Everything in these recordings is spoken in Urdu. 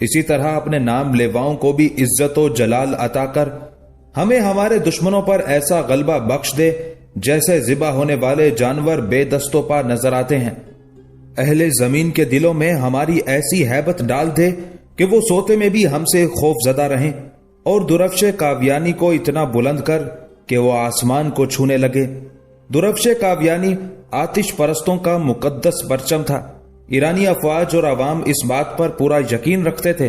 اسی طرح اپنے نام لیواؤں کو بھی عزت و جلال عطا کر ہمیں ہمارے دشمنوں پر ایسا غلبہ بخش دے جیسے ذبح ہونے والے جانور بے دست و پا نظر آتے ہیں۔ اہل زمین کے دلوں میں ہماری ایسی ہیبت ڈال دے کہ وہ سوتے میں بھی ہم سے خوف زدہ رہیں، اور درفش کاویانی کو اتنا بلند کر کہ وہ آسمان کو چھونے لگے۔ درفش کاویانی آتش پرستوں کا مقدس پرچم تھا۔ ایرانی افواج اور عوام اس بات پر پورا یقین رکھتے تھے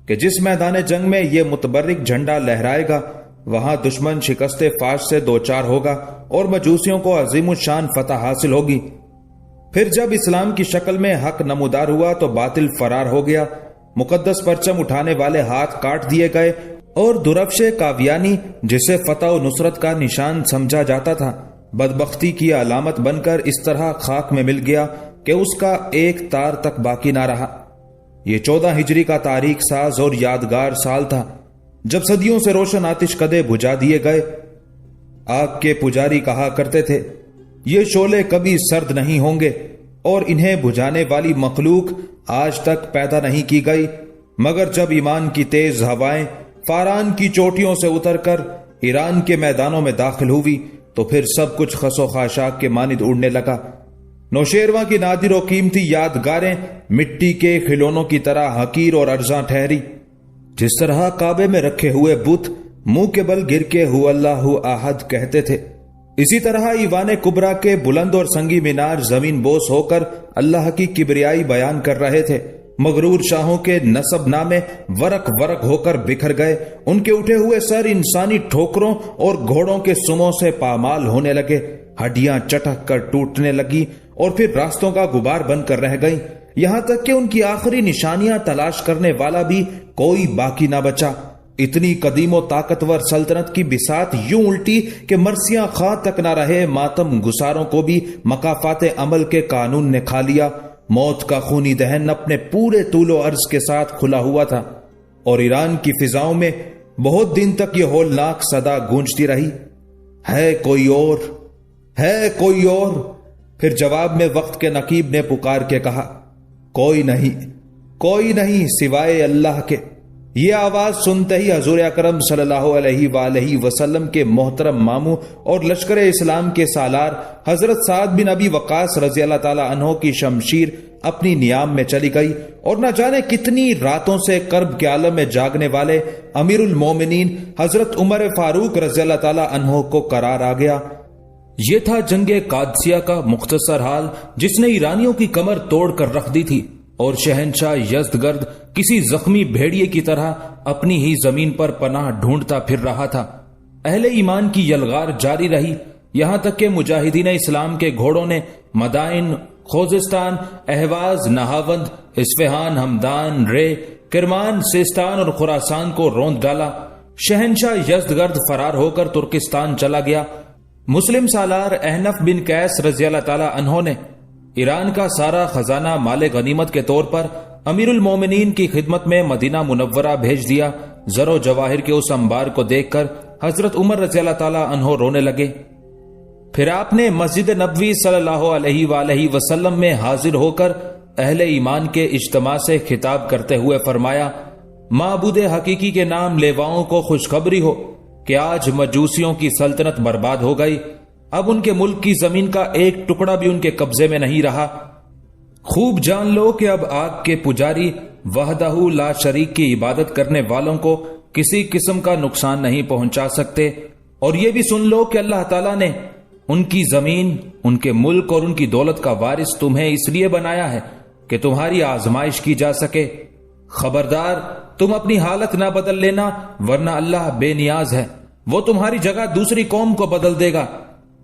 کہ جس میدان جنگ میں یہ متبرک جھنڈا لہرائے گا وہاں دشمن شکست فاش سے دوچار ہوگا اور مجوسیوں کو عظیم الشان فتح حاصل ہوگی۔ پھر جب اسلام کی شکل میں حق نمودار ہوا تو باطل فرار ہو گیا، مقدس پرچم اٹھانے والے ہاتھ کاٹ دیے گئے، اور درفش کاویانی جسے فتح و نصرت کا نشان سمجھا جاتا تھا بدبختی کی علامت بن کر اس طرح خاک میں مل گیا کہ اس کا ایک تار تک باقی نہ رہا۔ یہ 14 ہجری کا تاریخ ساز اور یادگار سال تھا جب صدیوں سے روشن آتش کدے بجھا دیے گئے۔ آگ کے پجاری کہا کرتے تھے، یہ شعلے کبھی سرد نہیں ہوں گے اور انہیں بجھانے والی مخلوق آج تک پیدا نہیں کی گئی، مگر جب ایمان کی تیز ہوائیں فاران کی چوٹیوں سے اتر کر ایران کے میدانوں میں داخل ہوئی تو پھر سب کچھ خس و خاشاک کے مانند اڑنے لگا۔ نوشیرواں کی نادر و قیمتی یادگاریں مٹی کے کھلونوں کی طرح حقیر اور ارزاں ٹھہری۔ جس طرح کعبے میں رکھے ہوئے بت منہ کے بل گر کے ہو اللہ احد کہتے تھے، اسی طرح ایوان کبریٰ کے بلند اور سنگی مینار زمین بوس ہو کر اللہ کی کبریائی بیان کر رہے تھے۔ مغرور شاہوں کے نسب نامے ورق ورق ہو کر بکھر گئے، ان کے اٹھے ہوئے سر انسانی ٹھوکروں اور گھوڑوں کے سموں سے پامال ہونے لگے، ہڈیاں چٹک کر ٹوٹنے لگی اور پھر راستوں کا غبار بن کر رہ گئیں، یہاں تک کہ ان کی آخری نشانیاں تلاش کرنے والا بھی کوئی باقی نہ بچا۔ اتنی قدیم و طاقتور سلطنت کی بساط یوں الٹی کہ مرثیاں خواہ تک نہ رہے، ماتم گساروں کو بھی مکافات عمل کے قانون نے کھا لیا۔ موت کا خونی دہن اپنے پورے طول و عرض کے ساتھ کھلا ہوا تھا، اور ایران کی فضاؤں میں بہت دن تک یہ ہولناک صدا گونجتی رہی، ہے کوئی اور، ہے کوئی اور۔ پھر جواب میں وقت کے نقیب نے پکار کے کہا، کوئی نہیں سوائے اللہ کے۔ یہ آواز سنتے ہی حضور اکرم صلی اللہ علیہ وآلہ وسلم کے محترم ماموں اور لشکر اسلام کے سالار حضرت سعد بن ابی وقاص رضی اللہ تعالی عنہ کی شمشیر اپنی نیام میں چلی گئی، اور نہ جانے کتنی راتوں سے کرب کے عالم میں جاگنے والے امیر المومنین حضرت عمر فاروق رضی اللہ تعالی عنہ کو قرار آ گیا۔ یہ تھا جنگ قادسیہ کا مختصر حال، جس نے ایرانیوں کی کمر توڑ کر رکھ دی تھی، اور شہنشاہ یزدگرد کسی زخمی بھیڑیے کی طرح اپنی ہی زمین پر پناہ ڈھونڈتا پھر رہا تھا۔ اہل ایمان کی یلغار جاری رہی، یہاں تک کہ مجاہدین اسلام کے گھوڑوں نے مدائن، خوزستان، اہواز، نہاوند، اصفہان، ہمدان، رے، کرمان، سیستان اور خراسان کو روند ڈالا۔ شہنشاہ یزدگرد فرار ہو کر ترکستان چلا گیا۔ مسلم سالار احنف بن قیس رضی اللہ تعالی عنہ نے ایران کا سارا خزانہ مال غنیمت کے طور پر امیر المومنین کی خدمت میں مدینہ منورہ بھیج دیا۔ زر و جواہر کے اس انبار کو دیکھ کر حضرت عمر رضی اللہ تعالی عنہ رونے لگے۔ پھر آپ نے مسجد نبوی صلی اللہ علیہ وآلہ وسلم میں حاضر ہو کر اہل ایمان کے اجتماع سے خطاب کرتے ہوئے فرمایا، معبود حقیقی کے نام لیواؤں کو خوشخبری ہو کہ آج مجوسیوں کی سلطنت برباد ہو گئی، اب ان کے ملک کی زمین کا ایک ٹکڑا بھی ان کے قبضے میں نہیں رہا۔ خوب جان لو کہ اب آگ کے پجاری وحدہ لا شریک کی عبادت کرنے والوں کو کسی قسم کا نقصان نہیں پہنچا سکتے، اور یہ بھی سن لو کہ اللہ تعالیٰ نے ان کی زمین، ان کے ملک اور ان کی دولت کا وارث تمہیں اس لیے بنایا ہے کہ تمہاری آزمائش کی جا سکے۔ خبردار، تم اپنی حالت نہ بدل لینا، ورنہ اللہ بے نیاز ہے، وہ تمہاری جگہ دوسری قوم کو بدل دے گا۔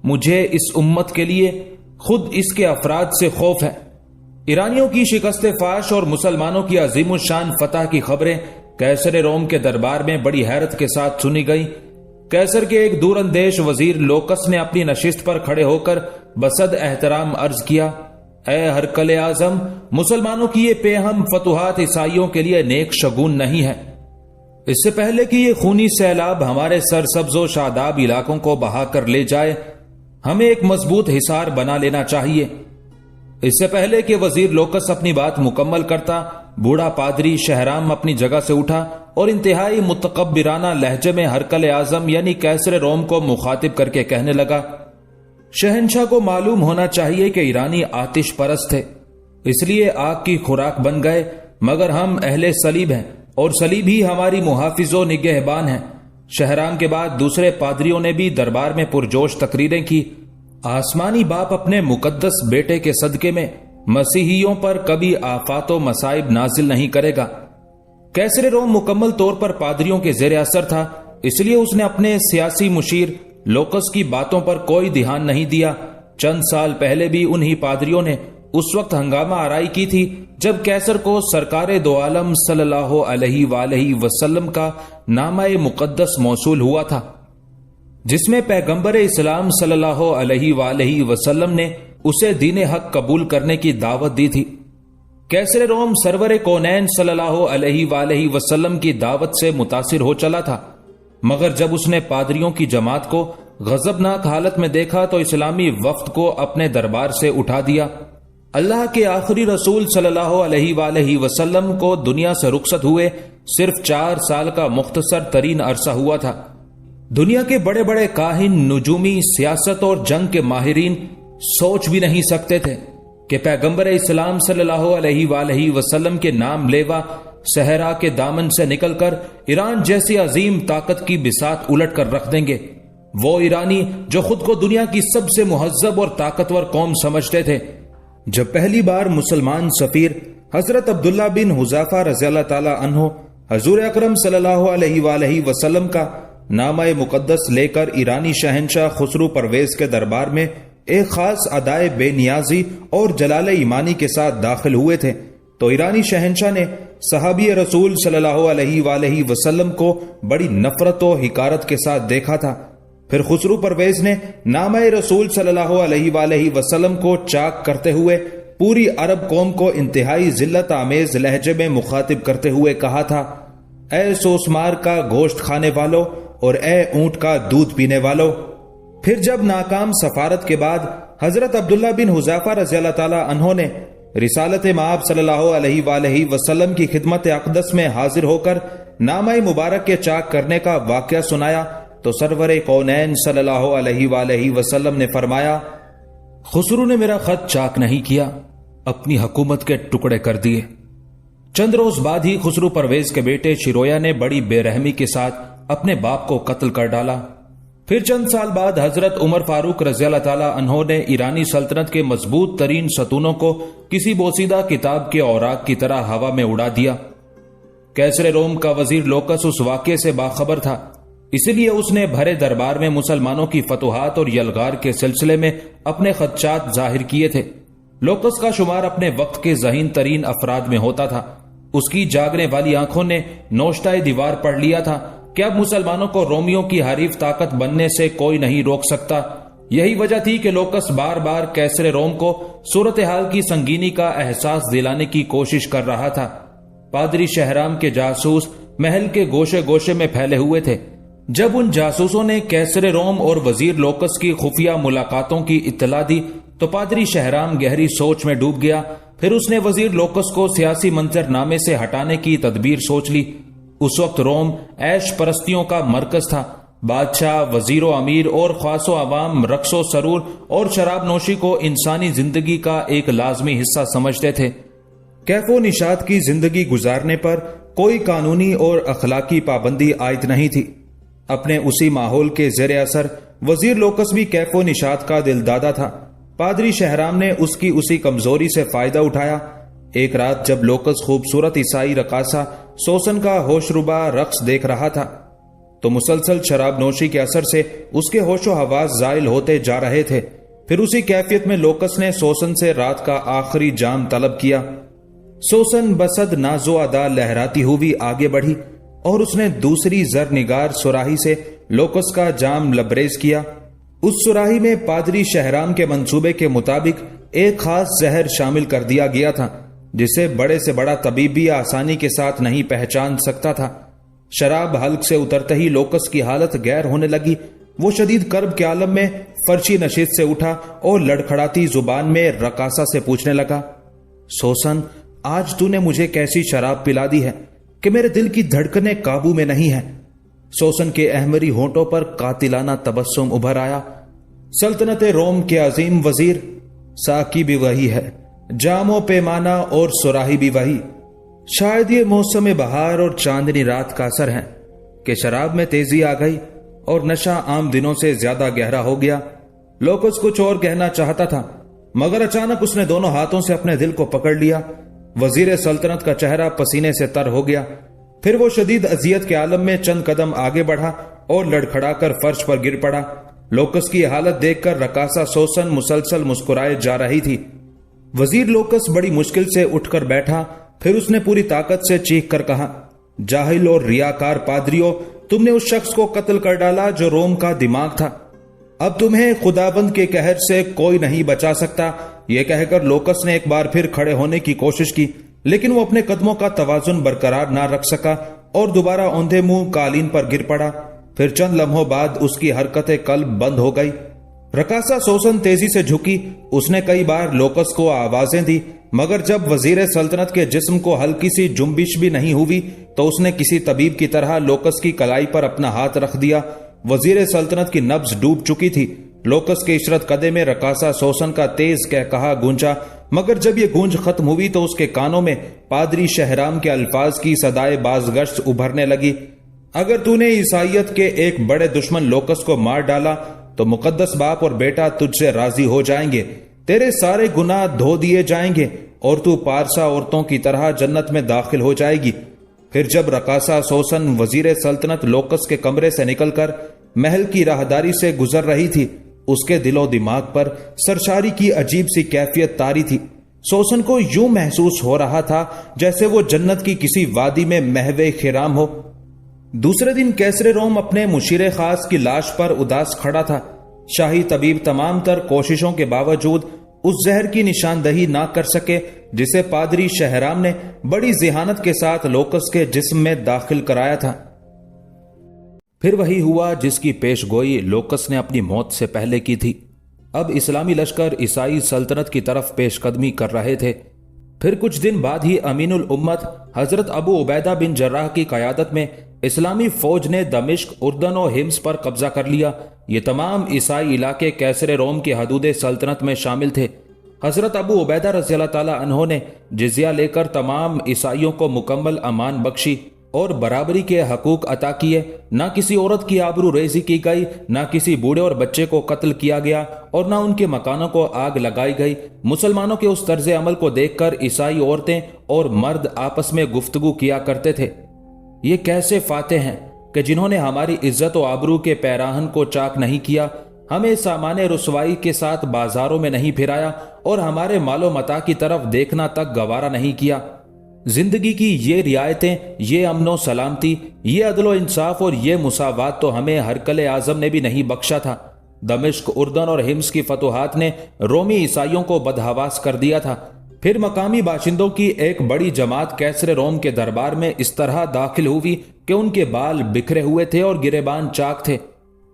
مجھے اس امت کے لیے خود اس کے افراد سے خوف ہے۔ ایرانیوں کی شکست فاش اور مسلمانوں کی عظیم الشان فتح کی خبریں قیصر روم کے دربار میں بڑی حیرت کے ساتھ سنی گئی۔ قیصر کے ایک دور اندیش وزیر لوکس نے اپنی نشست پر کھڑے ہو کر بصد احترام عرض کیا، اے ہرقل اعظم، مسلمانوں کی یہ پے ہم فتوحات عیسائیوں کے لیے نیک شگون نہیں ہے۔ اس سے پہلے کہ یہ خونی سیلاب ہمارے سرسبز و شاداب علاقوں کو بہا کر لے جائے، ہمیں ایک مضبوط حصار بنا لینا چاہیے۔ اس سے پہلے کہ وزیر لوکس اپنی بات مکمل کرتا، بوڑھا پادری شہرام اپنی جگہ سے اٹھا اور انتہائی متکبرانہ لہجے میں ہرقل اعظم یعنی کیسر روم کو مخاطب کر کے کہنے لگا، شہنشاہ کو معلوم ہونا چاہیے کہ ایرانی آتش پرست تھے، اس لیے آگ کی خوراک بن گئے، مگر ہم اہل صلیب ہیں اور صلیب ہی ہماری محافظ و نگہبان ہیں۔ شہرام کے بعد دوسرے پادریوں نے بھی دربار میں پرجوش تقریریں کی۔ آسمانی باپ اپنے مقدس بیٹے کے صدقے میں مسیحیوں پر کبھی آفات و مصائب نازل نہیں کرے گا۔ کیسر روم مکمل طور پر پادریوں کے زیر اثر تھا، اس لیے اس نے اپنے سیاسی مشیر لوکس کی باتوں پر کوئی دھیان نہیں دیا۔ چند سال پہلے بھی انہی پادریوں نے اس وقت ہنگامہ آرائی کی تھی جب کیسر کو سرکار دو عالم صلی اللہ علیہ وآلہ وسلم کا نامہ مقدس موصول ہوا تھا، جس میں پیغمبر اسلام صلی اللہ علیہ وآلہ وسلم نے اسے دین حق قبول کرنے کی دعوت دی تھی۔ کیسر روم سرور کونین صلی اللہ علیہ وآلہ وسلم کی دعوت سے متاثر ہو چلا تھا، مگر جب اس نے پادریوں کی جماعت کو غضبناک حالت میں دیکھا تو اسلامی وفد کو اپنے دربار سے اٹھا دیا۔ اللہ کے آخری رسول صلی اللہ علیہ وآلہ وسلم کو دنیا سے رخصت ہوئے صرف 4 سال کا مختصر ترین عرصہ ہوا تھا۔ دنیا کے بڑے بڑے کاہن، نجومی، سیاست اور جنگ کے ماہرین سوچ بھی نہیں سکتے تھے کہ پیغمبر اسلام صلی اللہ علیہ وآلہ وسلم کے نام لیوا صحرا کے دامن سے نکل کر ایران جیسی عظیم طاقت کی بساط الٹ کر رکھ دیں گے۔ وہ ایرانی جو خود کو دنیا کی سب سے مہذب اور طاقتور قوم سمجھتے تھے۔ جب پہلی بار مسلمان سفیر حضرت عبداللہ بن حذیفہ رضی اللہ تعالی عنہ حضور اکرم صلی اللہ علیہ وآلہ وسلم کا نامہ مقدس لے کر ایرانی شہنشاہ خسرو پرویز کے دربار میں ایک خاص ادائے بے نیازی اور جلال ایمانی کے ساتھ داخل ہوئے تھے تو ایرانی شہنشاہ نے صحابی رسول صلی اللہ علیہ وآلہ وسلم کو بڑی نفرت و حقارت کے ساتھ دیکھا تھا۔ پھر خسرو پرویز نے نامہ رسول صلی اللہ علیہ وآلہ وسلم کو چاک کرتے ہوئے پوری عرب قوم کو انتہائی ذلت آمیز لہجے میں مخاطب کرتے ہوئے کہا تھا، اے سوسمار کا گوشت کھانے والو اور اے اونٹ کا دودھ پینے والو۔ پھر جب ناکام سفارت کے بعد حضرت عبداللہ بن حذیفہ رضی اللہ تعالی عنہ نے رسالت مآب صلی اللہ علیہ وآلہ وسلم کی خدمت اقدس میں حاضر ہو کر نامہ مبارک کے چاک کرنے کا واقعہ سنایا تو سرور کونین صلی اللہ علیہ وآلہ وسلم نے فرمایا، خسرو نے میرا خط چاک نہیں کیا، اپنی حکومت کے ٹکڑے کر دیے۔ چند روز بعد ہی خسرو پرویز کے بیٹے شرویا نے بڑی بے رحمی کے ساتھ اپنے باپ کو قتل کر ڈالا۔ پھر چند سال بعد حضرت عمر فاروق رضی اللہ تعالی عنہ نے ایرانی سلطنت کے مضبوط ترین ستونوں کو کسی بوسیدہ کتاب کے اوراق کی طرح ہوا میں اڑا دیا۔ کیسر روم کا وزیر لوکس اس واقعے سے باخبر تھا، اسی لیے اس نے بھرے دربار میں مسلمانوں کی فتوحات اور یلغار کے سلسلے میں اپنے خدشات ظاہر کیے تھے۔ لوکس کا شمار اپنے وقت کے ذہین ترین افراد میں ہوتا تھا۔ اس کی جاگنے والی آنکھوں نے نوشتہ دیوار پڑھ لیا تھا کہ اب مسلمانوں کو رومیوں کی حریف طاقت بننے سے کوئی نہیں روک سکتا۔ یہی وجہ تھی کہ لوکس بار بار کیسر روم کو صورتحال کی سنگینی کا احساس دلانے کی کوشش کر رہا تھا۔ پادری شہرام کے جاسوس محل کے گوشے گوشے میں پھیلے ہوئے تھے۔ جب ان جاسوسوں نے کیسر روم اور وزیر لوکس کی خفیہ ملاقاتوں کی اطلاع دی تو پادری شہرام گہری سوچ میں ڈوب گیا۔ پھر اس نے وزیر لوکس کو سیاسی منظر نامے سے ہٹانے کی تدبیر سوچ لی۔ اس وقت روم عیش پرستیوں کا مرکز تھا۔ بادشاہ، وزیر و امیر اور خاص و عوام رقص و سرور اور شراب نوشی کو انسانی زندگی کا ایک لازمی حصہ سمجھتے تھے۔ کیف و نشاط کی زندگی گزارنے پر کوئی قانونی اور اخلاقی پابندی عائد نہیں تھی۔ اپنے اسی ماحول کے زیر اثر وزیر لوکس بھی کیف و نشاط کا دل دادا تھا۔ پادری شہرام نے اس کی اسی کمزوری سے فائدہ اٹھایا۔ ایک رات جب لوکس خوبصورت عیسائی رقاصہ سوسن کا ہوش ربا رقص دیکھ رہا تھا تو مسلسل شراب نوشی کے اثر سے اس کے ہوش و حواس زائل ہوتے جا رہے تھے۔ پھر اسی کیفیت میں لوکس نے سوسن سے رات کا آخری جام طلب کیا۔ سوسن بسد نازو ادا لہراتی ہوئی آگے بڑھی اور اس نے دوسری زرنگار سراہی سے لوکس کا جام لبریز کیا۔ اس سراہی میں پادری شہرام کے منصوبے کے مطابق ایک خاص زہر شامل کر دیا گیا تھا جسے بڑے سے بڑا طبیب بھی آسانی کے ساتھ نہیں پہچان سکتا تھا۔ شراب حلق سے اترتے ہی لوکس کی حالت غیر ہونے لگی۔ وہ شدید کرب کے عالم میں فرشی نشست سے اٹھا اور لڑکھڑاتی زبان میں رقاصہ سے پوچھنے لگا، سوسن، آج تو نے مجھے کیسی شراب پلا دی ہے کہ میرے دل کی دھڑکنیں قابو میں نہیں ہیں۔ سوسن کے احمری ہونٹوں پر قاتلانہ تبسم ابھر آیا۔ سلطنت روم کے عظیم وزیر، ساقی بھی وہی ہے، جام و پیمانہ اور سراہی بھی وہی۔ شاید یہ موسم بہار اور چاندنی رات کا اثر ہے کہ شراب میں تیزی آ گئی اور نشہ عام دنوں سے زیادہ گہرا ہو گیا۔ لوکس کچھ اور کہنا چاہتا تھا مگر اچانک اس نے دونوں ہاتھوں سے اپنے دل کو پکڑ لیا۔ وزیر سلطنت کا چہرہ پسینے سے تر ہو گیا۔ پھر وہ شدید اذیت کے عالم میں چند قدم آگے بڑھا اور لڑکھڑا کر فرش پر گر پڑا۔ لوکس کی حالت دیکھ کر رقاصہ سوسن مسلسل مسکرائے جا رہی تھی۔ وزیر لوکس بڑی مشکل سے اٹھ کر بیٹھا، پھر اس نے پوری طاقت سے چیخ کر کہا، جاہل اور ریاکار پادریوں، تم نے اس شخص کو قتل کر ڈالا جو روم کا دماغ تھا۔ اب تمہیں خداوند کے قہر سے کوئی نہیں بچا سکتا۔ یہ کہہ کر لوکس نے ایک بار پھر کھڑے ہونے کی کوشش کی، لیکن وہ اپنے قدموں کا توازن برقرار نہ رکھ سکا اور دوبارہ اوندھے منہ قالین پر گر پڑا۔ پھر چند لمحوں بعد اس کی حرکت قلب بند ہو گئی۔ رقاصہ سوسن تیزی سے جھکی۔ اس نے کئی بار لوکس کو آوازیں دی، مگر جب وزیر سلطنت کے جسم کو ہلکی سی جنبش بھی نہیں ہوئی تو اس نے کسی طبیب کی طرح لوکس کی کلائی پر اپنا ہاتھ رکھ دیا۔ وزیر سلطنت کی نبض ڈوب چکی تھی۔ لوکس کے عشرت قدے میں رقاصہ سوسن کا تیز کہا گونجا، مگر جب یہ گونج ختم ہوئی تو اس کے کانوں میں پادری شہرام کے الفاظ کی صدائے بازگشت ابھرنے لگی۔ اگر تو نے عیسائیت کے ایک بڑے دشمن لوکس کو مار ڈالا تو مقدس باپ اور بیٹا تجھ سے راضی ہو جائیں گے، تیرے سارے گناہ دھو دیے جائیں گے اور تو پارسا عورتوں کی طرح جنت میں داخل ہو جائے گی۔ پھر جب رقاصہ سوسن وزیر سلطنت لوکس کے کمرے سے نکل کر محل کی راہداری سے گزر رہی تھی، اس کے دل و دماغ پر سرشاری کی عجیب سی کیفیت طاری تھی۔ سوسن کو یوں محسوس ہو رہا تھا جیسے وہ جنت کی کسی وادی میں محو خرام ہو۔ دوسرے دن کیسر روم اپنے مشیر خاص کی لاش پر اداس کھڑا تھا۔ شاہی طبیب تمام تر کوششوں کے باوجود اس زہر کی نشاندہی نہ کر سکے جسے پادری شہرام نے بڑی ذہانت کے ساتھ لوکس کے جسم میں داخل کرایا تھا۔ پھر وہی ہوا جس کی پیش گوئی لوکس نے اپنی موت سے پہلے کی تھی۔ اب اسلامی لشکر عیسائی سلطنت کی طرف پیش قدمی کر رہے تھے۔ پھر کچھ دن بعد ہی امین الامت حضرت ابو عبیدہ بن جراح کی قیادت میں اسلامی فوج نے دمشق، اردن و حمص پر قبضہ کر لیا۔ یہ تمام عیسائی علاقے کیسر روم کی حدود سلطنت میں شامل تھے۔ حضرت ابو عبیدہ رضی اللہ تعالی عنہ نے جزیہ لے کر تمام عیسائیوں کو مکمل امان بخشی اور برابری کے حقوق عطا کیے۔ نہ کسی عورت کی آبرو ریزی کی گئی، نہ کسی بوڑھے اور بچے کو قتل کیا گیا اور نہ ان کے مکانوں کو آگ لگائی گئی۔ مسلمانوں کے اس طرز عمل کو دیکھ کر عیسائی عورتیں اور مرد آپس میں گفتگو کیا کرتے تھے، یہ کیسے فاتح ہیں کہ جنہوں نے ہماری عزت و آبرو کے پیراہن کو چاک نہیں کیا، ہمیں سامان رسوائی کے ساتھ بازاروں میں نہیں پھرایا اور ہمارے مال و متاع کی طرف دیکھنا تک گوارا نہیں کیا۔ زندگی کی یہ رعایتیں، یہ امن و سلامتی، یہ عدل و انصاف اور یہ مساوات تو ہمیں ہرقل اعظم نے بھی نہیں بخشا تھا۔ دمشق، اردن اور حمص کی فتوحات نے رومی عیسائیوں کو بدحواس کر دیا تھا۔ پھر مقامی باشندوں کی ایک بڑی جماعت کیسر روم کے دربار میں اس طرح داخل ہوئی کہ ان کے بال بکھرے ہوئے تھے اور گریبان چاک تھے۔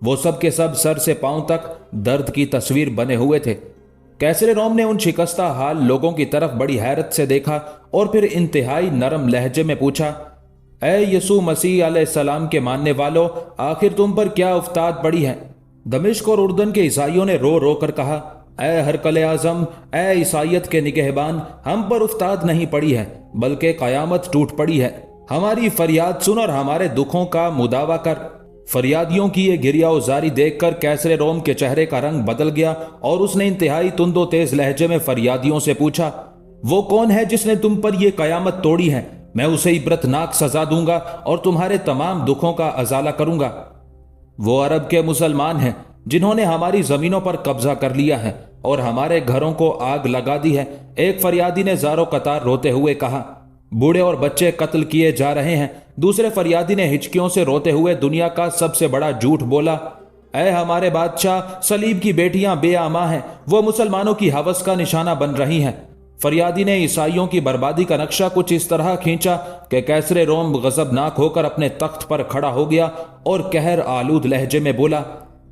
وہ سب کے سب سر سے پاؤں تک درد کی تصویر بنے ہوئے تھے۔ کیسر روم نے ان شکستہ حال لوگوں کی طرف بڑی حیرت سے دیکھا اور پھر انتہائی نرم لہجے میں پوچھا، اے یسوع مسیح علیہ السلام کے ماننے والوں، آخر تم پر کیا افتاد پڑی ہے؟ دمشق اور اردن کے عیسائیوں نے رو رو کر کہا، اے ہرقل اعظم، اے عیسائیت کے نگہبان، ہم پر افتاد نہیں پڑی ہے بلکہ قیامت ٹوٹ پڑی ہے۔ ہماری فریاد سن اور ہمارے دکھوں کا مداوع کر۔ فریادیوں کی یہ گریا زاری دیکھ کر کیسر روم کے چہرے کا رنگ بدل گیا اور اس نے انتہائی تند و تیز لہجے میں فریادیوں سے پوچھا، وہ کون ہے جس نے تم پر یہ قیامت توڑی ہے؟ میں اسے عبرتناک سزا دوں گا اور تمہارے تمام دکھوں کا ازالہ کروں گا۔ وہ عرب کے مسلمان ہیں جنہوں نے ہماری زمینوں پر قبضہ کر لیا ہے اور ہمارے گھروں کو آگ لگا دی ہے۔ ایک فریادی نے زار و قطار روتے ہوئے کہا، بوڑھے اور بچے قتل کیے جا رہے ہیں۔ دوسرے فریادی نے ہچکیوں سے روتے ہوئے دنیا کا سب سے بڑا جھوٹ بولا، اے ہمارے بادشاہ، صلیب کی بیٹیاں بے آماں ہیں، وہ مسلمانوں کی ہوس کا نشانہ بن رہی ہیں۔ فریادی نے عیسائیوں کی بربادی کا نقشہ کچھ اس طرح کھینچا کہ کیسر روم غضبناک ہو کر اپنے تخت پر کھڑا ہو گیا اور قہر آلود لہجے میں بولا،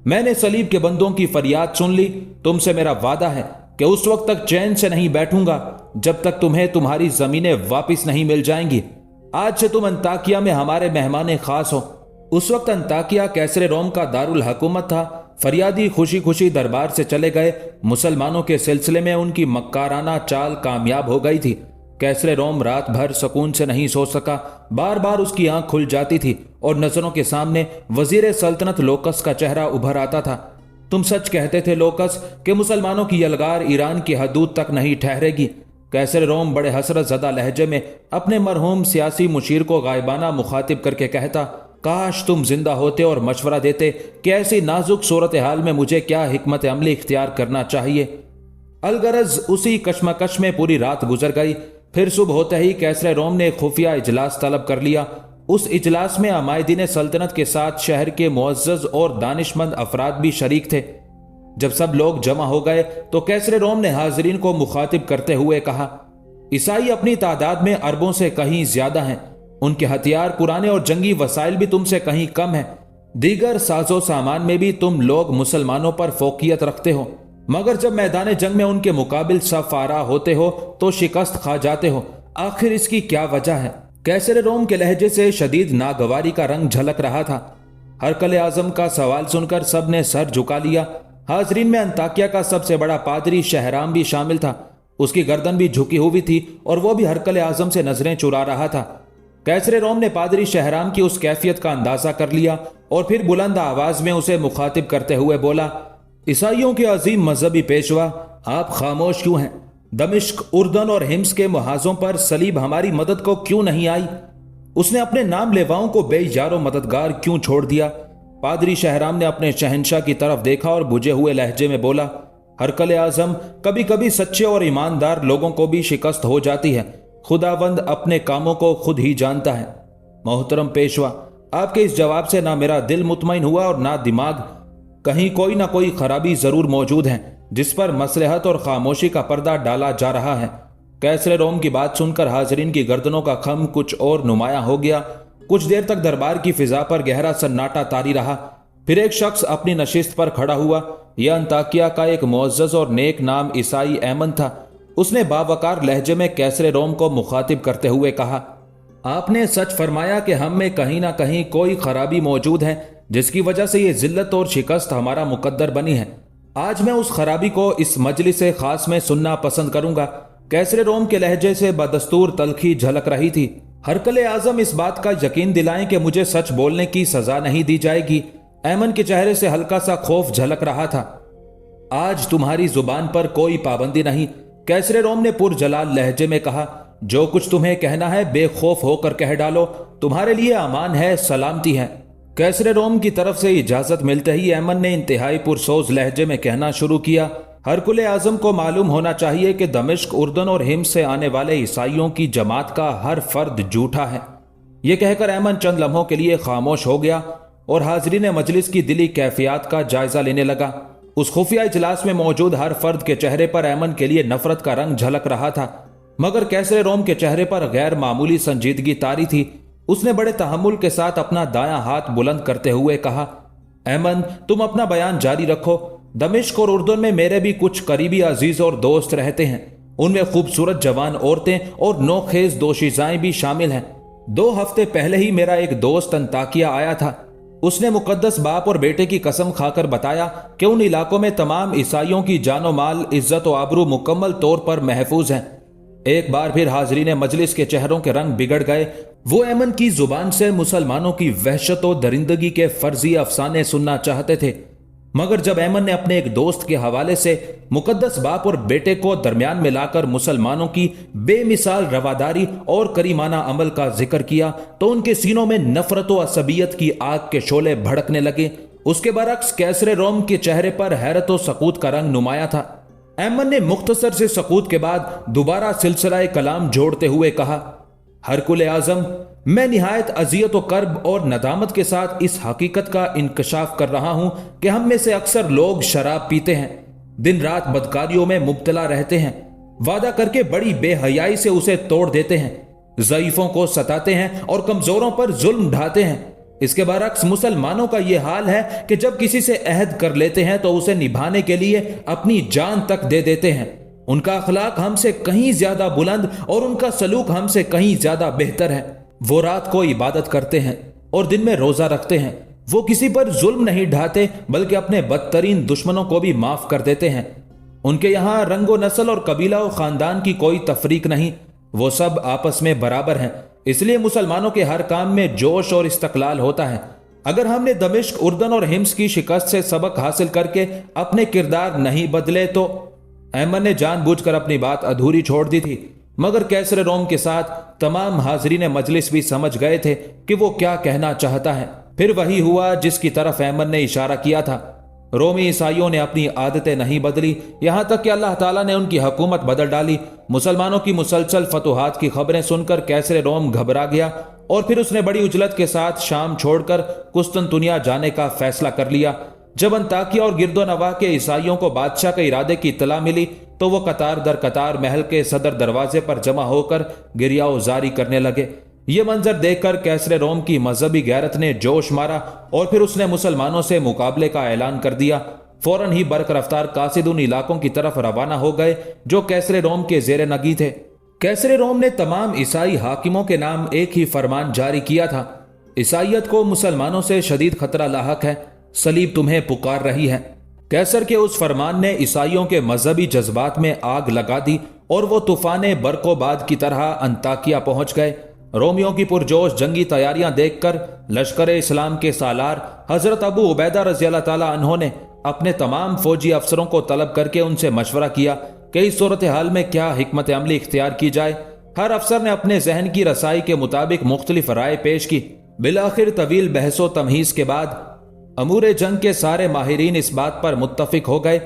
میں نے صلیب کے بندوں کی فریاد سن لی، تم سے میرا وعدہ ہے کہ اس وقت تک چین سے نہیں بیٹھوں گا جب تک تمہیں تمہاری زمینیں واپس نہیں مل جائیں گی۔ آج سے تم انطاکیہ میں ہمارے مہمان خاص ہو۔ اس وقت انطاکیہ کیسر روم کا دارالحکومت تھا۔ فریادی خوشی خوشی دربار سے چلے گئے۔ مسلمانوں کے سلسلے میں ان کی مکارانہ چال کامیاب ہو گئی تھی۔ کیسر روم رات بھر سکون سے نہیں سو سکا۔ بار بار اس کی آنکھ کھل جاتی تھی اور نظروں کے سامنے وزیر سلطنت لوکس کا چہرہ ابھر آتا تھا۔ تم سچ کہتے تھے لوکس کہ مسلمانوں کی یلغار ایران کی حدود تک نہیں ٹھہرے گی۔ کیسر روم بڑے حسرت زدہ لہجے میں اپنے مرحوم سیاسی مشیر کو غائبانہ مخاطب کر کے کہتا، کاش تم زندہ ہوتے اور مشورہ دیتے کہ ایسی نازک صورتحال میں مجھے کیا حکمت عملی اختیار کرنا چاہیے۔ الغرض اسی کشمکش میں پوری رات گزر گئی۔ پھر صبح ہوتے ہی کیسر روم نے ایک خفیہ اجلاس طلب کر لیا۔ اس اجلاس میں عمائدین سلطنت کے ساتھ شہر کے معزز اور دانشمند افراد بھی شریک تھے۔ جب سب لوگ جمع ہو گئے تو کیسر روم نے حاضرین کو مخاطب کرتے ہوئے کہا، عیسائی اپنی تعداد میں اربوں سے کہیں زیادہ ہیں۔ ان کے ہتھیار پرانے اور جنگی وسائل بھی تم سے کہیں کم ہیں۔ دیگر ساز و سامان میں بھی تم لوگ مسلمانوں پر فوقیت رکھتے ہو، مگر جب میدان جنگ میں ان کے مقابل صف آرا ہوتے ہو تو شکست کھا جاتے ہو۔ آخر اس کی کیا وجہ ہے؟ کیسر روم کے لہجے سے شدید ناگواری کا رنگ جھلک رہا تھا۔ ہرقل اعظم کا سوال سن کر سب نے سر جھکا لیا۔ حاضرین میں انطاکیہ کا سب سے بڑا پادری شہرام بھی شامل تھا۔ اس کی گردن بھی جھکی ہوئی تھی اور وہ بھی ہرقل اعظم سے نظریں چرا رہا تھا۔ کیسر روم نے پادری شہرام کی اس کیفیت کا اندازہ کر لیا اور پھر بلند آواز میں اسے مخاطب کرتے ہوئے بولا، عیسائیوں کے عظیم مذہبی پیشوا، آپ خاموش کیوں ہیں؟ دمشق، اردن اور حمص کے محاذوں پر صلیب ہماری مدد کو کیوں نہیں آئی؟ اس نے اپنے نام لیواؤں کو بے یار و مددگار کیوں چھوڑ دیا؟ پادری شہرام نے اپنے شہنشاہ کی طرف دیکھا اور بجھے ہوئے لہجے میں بولا، ہرقل اعظم، کبھی کبھی سچے اور ایماندار لوگوں کو بھی شکست ہو جاتی ہے۔ خداوند اپنے کاموں کو خود ہی جانتا ہے۔ محترم پیشوا، آپ کے اس جواب سے نہ میرا دل مطمئن ہوا اور نہ دماغ۔ کہیں کوئی نہ کوئی خرابی ضرور موجود ہے جس پر مصلحت اور خاموشی کا پردہ ڈالا جا رہا ہے۔ کیسر روم کی بات سن کر حاضرین کی گردنوں کا خم کچھ اور نمایاں ہو گیا۔ کچھ دیر تک دربار کی فضا پر گہرا سناٹا طاری رہا۔ پھر ایک شخص اپنی نشست پر کھڑا ہوا۔ یہ انطاکیہ کا ایک معزز اور نیک نام عیسائی ایمن تھا۔ اس نے باوقار لہجے میں کیسر روم کو مخاطب کرتے ہوئے کہا، آپ نے سچ فرمایا کہ ہم میں کہیں نہ کہیں کوئی خرابی موجود ہے جس کی وجہ سے یہ ذلت اور شکست ہمارا مقدر بنی ہے۔ آج میں اس خرابی کو اس مجلس خاص میں سننا پسند کروں گا۔ کیسر روم کے لہجے سے بدستور تلخی جھلک رہی تھی۔ ہرقل اعظم، اس بات کا یقین دلائیں کہ مجھے سچ بولنے کی سزا نہیں دی جائے گی۔ ایمن کے چہرے سے ہلکا سا خوف جھلک رہا تھا۔ آج تمہاری زبان پر کوئی پابندی نہیں، کیسر روم نے پرجلال لہجے میں کہا۔ جو کچھ تمہیں کہنا ہے بے خوف ہو کر کہہ ڈالو، تمہارے لیے امان ہے، سلامتی ہے۔ کیسر روم کی طرف سے اجازت ملتے ہی ایمن نے انتہائی پرسوز لہجے میں کہنا شروع کیا، ہرقل اعظم کو معلوم ہونا چاہیے کہ دمشق، اردن اور حمص سے آنے والے عیسائیوں کی جماعت کا ہر فرد جھوٹا ہے۔ یہ کہہ کر ایمن چند لمحوں کے لیے خاموش ہو گیا اور حاضرین مجلس کی دلی کیفیات کا جائزہ لینے لگا۔ اس خفیہ اجلاس میں موجود ہر فرد کے چہرے پر ایمن کے لیے نفرت کا رنگ جھلک رہا تھا، مگر کیسر روم کے چہرے پر غیر معمولی سنجیدگی طاری تھی۔ اس نے بڑے تحمل کے ساتھ اپنا دایاں ہاتھ بلند کرتے ہوئے کہا، ایمن، تم اپنا بیان جاری رکھو۔ دمشق اور اردن میں میرے بھی کچھ قریبی عزیز اور دوست رہتے ہیں۔ ان میں خوبصورت جوان عورتیں اور نوخیز دوشیزائیں بھی شامل ہیں۔ 2 ہفتے پہلے ہی میرا ایک دوست انطاکیہ آیا تھا۔ اس نے مقدس باپ اور بیٹے کی قسم کھا کر بتایا کہ ان علاقوں میں تمام عیسائیوں کی جان و مال، عزت و آبرو مکمل طور پر محفوظ ہیں۔ ایک بار پھر حاضرین مجلس کے چہروں کے رنگ بگڑ گئے۔ وہ ایمن کی زبان سے مسلمانوں کی وحشت و درندگی کے فرضی افسانے سننا چاہتے تھے، مگر جب ایمن نے اپنے ایک دوست کے حوالے سے مقدس باپ اور بیٹے کو درمیان میں لا کر مسلمانوں کی بے مثال رواداری اور کریمانہ عمل کا ذکر کیا تو ان کے سینوں میں نفرت و عصبیت کی آگ کے شعلے بھڑکنے لگے۔ اس کے برعکس کیسر روم کے چہرے پر حیرت و سکوت کا رنگ نمایاں تھا۔ ایمن نے مختصر سے سکوت کے بعد دوبارہ سلسلہ کلام جوڑتے ہوئے کہا، ہرقل اعظم، میں نہایت اذیت و کرب اور ندامت کے ساتھ اس حقیقت کا انکشاف کر رہا ہوں کہ ہم میں سے اکثر لوگ شراب پیتے ہیں، دن رات بدکاریوں میں مبتلا رہتے ہیں، وعدہ کر کے بڑی بے حیائی سے اسے توڑ دیتے ہیں، ضعیفوں کو ستاتے ہیں اور کمزوروں پر ظلم ڈھاتے ہیں۔ اس کے برعکس مسلمانوں کا یہ حال ہے کہ جب کسی سے عہد کر لیتے ہیں تو اسے نبھانے کے لیے اپنی جان تک دے دیتے ہیں۔ ان کا اخلاق ہم سے کہیں زیادہ بلند اور ان کا سلوک ہم سے کہیں زیادہ بہتر ہے۔ وہ رات کو عبادت کرتے ہیں اور دن میں روزہ رکھتے ہیں۔ وہ کسی پر ظلم نہیں ڈھاتے بلکہ اپنے بدترین دشمنوں کو بھی معاف کر دیتے ہیں۔ ان کے یہاں رنگ و نسل اور قبیلہ و خاندان کی کوئی تفریق نہیں، وہ سب آپس میں برابر ہیں۔ اس لیے مسلمانوں کے ہر کام میں جوش اور استقلال ہوتا ہے۔ اگر ہم نے دمشق، اردن اور حمص کی شکست سے سبق حاصل کر کے اپنے کردار نہیں بدلے تو ایمن نے جان بوجھ کر اپنی بات ادھوری چھوڑ دی تھی، مگر کیسر روم کے ساتھ تمام حاضرین مجلس بھی سمجھ گئے تھے کہ وہ کیا کہنا چاہتا ہے۔ پھر وہی ہوا جس کی طرف ایمن نے اشارہ کیا تھا۔ رومی عیسائیوں نے اپنی عادتیں نہیں بدلی، یہاں تک کہ اللہ تعالیٰ نے ان کی حکومت بدل ڈالی۔ مسلمانوں کی مسلسل فتوحات کی خبریں سن کر کیسر روم گھبرا گیا اور پھر اس نے بڑی عجلت کے ساتھ شام چھوڑ کر قسطنطنیہ جانے کا فیصلہ کر لیا۔ جب انطاکیہ اور گرد و نواح کے عیسائیوں کو بادشاہ کے ارادے کی اطلاع ملی تو وہ قطار در قطار محل کے صدر دروازے پر جمع ہو کر گریہ وزاری کرنے لگے۔ یہ منظر دیکھ کر کیسر روم کی مذہبی غیرت نے جوش مارا اور پھر اس نے مسلمانوں سے مقابلے کا اعلان کر دیا۔ فوراً ہی برق رفتار قاصد ان علاقوں کی طرف روانہ ہو گئے جو کیسر روم کے زیر نگی تھے۔ کیسر روم نے تمام عیسائی حاکموں کے نام ایک ہی فرمان جاری کیا تھا: عیسائیت کو مسلمانوں سے شدید خطرہ لاحق ہے، صلیب تمہیں پکار رہی ہے۔ کیسر کے اس فرمان نے عیسائیوں کے مذہبی جذبات میں آگ لگا دی اور وہ طوفان برق و باد کی طرح انطاکیہ پہنچ گئے۔ رومیوں کی پرجوش جنگی تیاریاں دیکھ کر لشکر اسلام کے سالار حضرت ابو عبیدہ رضی اللہ تعالیٰ عنہ نے اپنے تمام فوجی افسروں کو طلب کر کے ان سے مشورہ کیا کہ اس صورتحال میں کیا حکمت عملی اختیار کی جائے۔ ہر افسر نے اپنے ذہن کی رسائی کے مطابق مختلف رائے پیش کی۔ بالآخر طویل بحث و تمہیز کے بعد امور جنگ کے سارے ماہرین اس بات پر متفق ہو گئے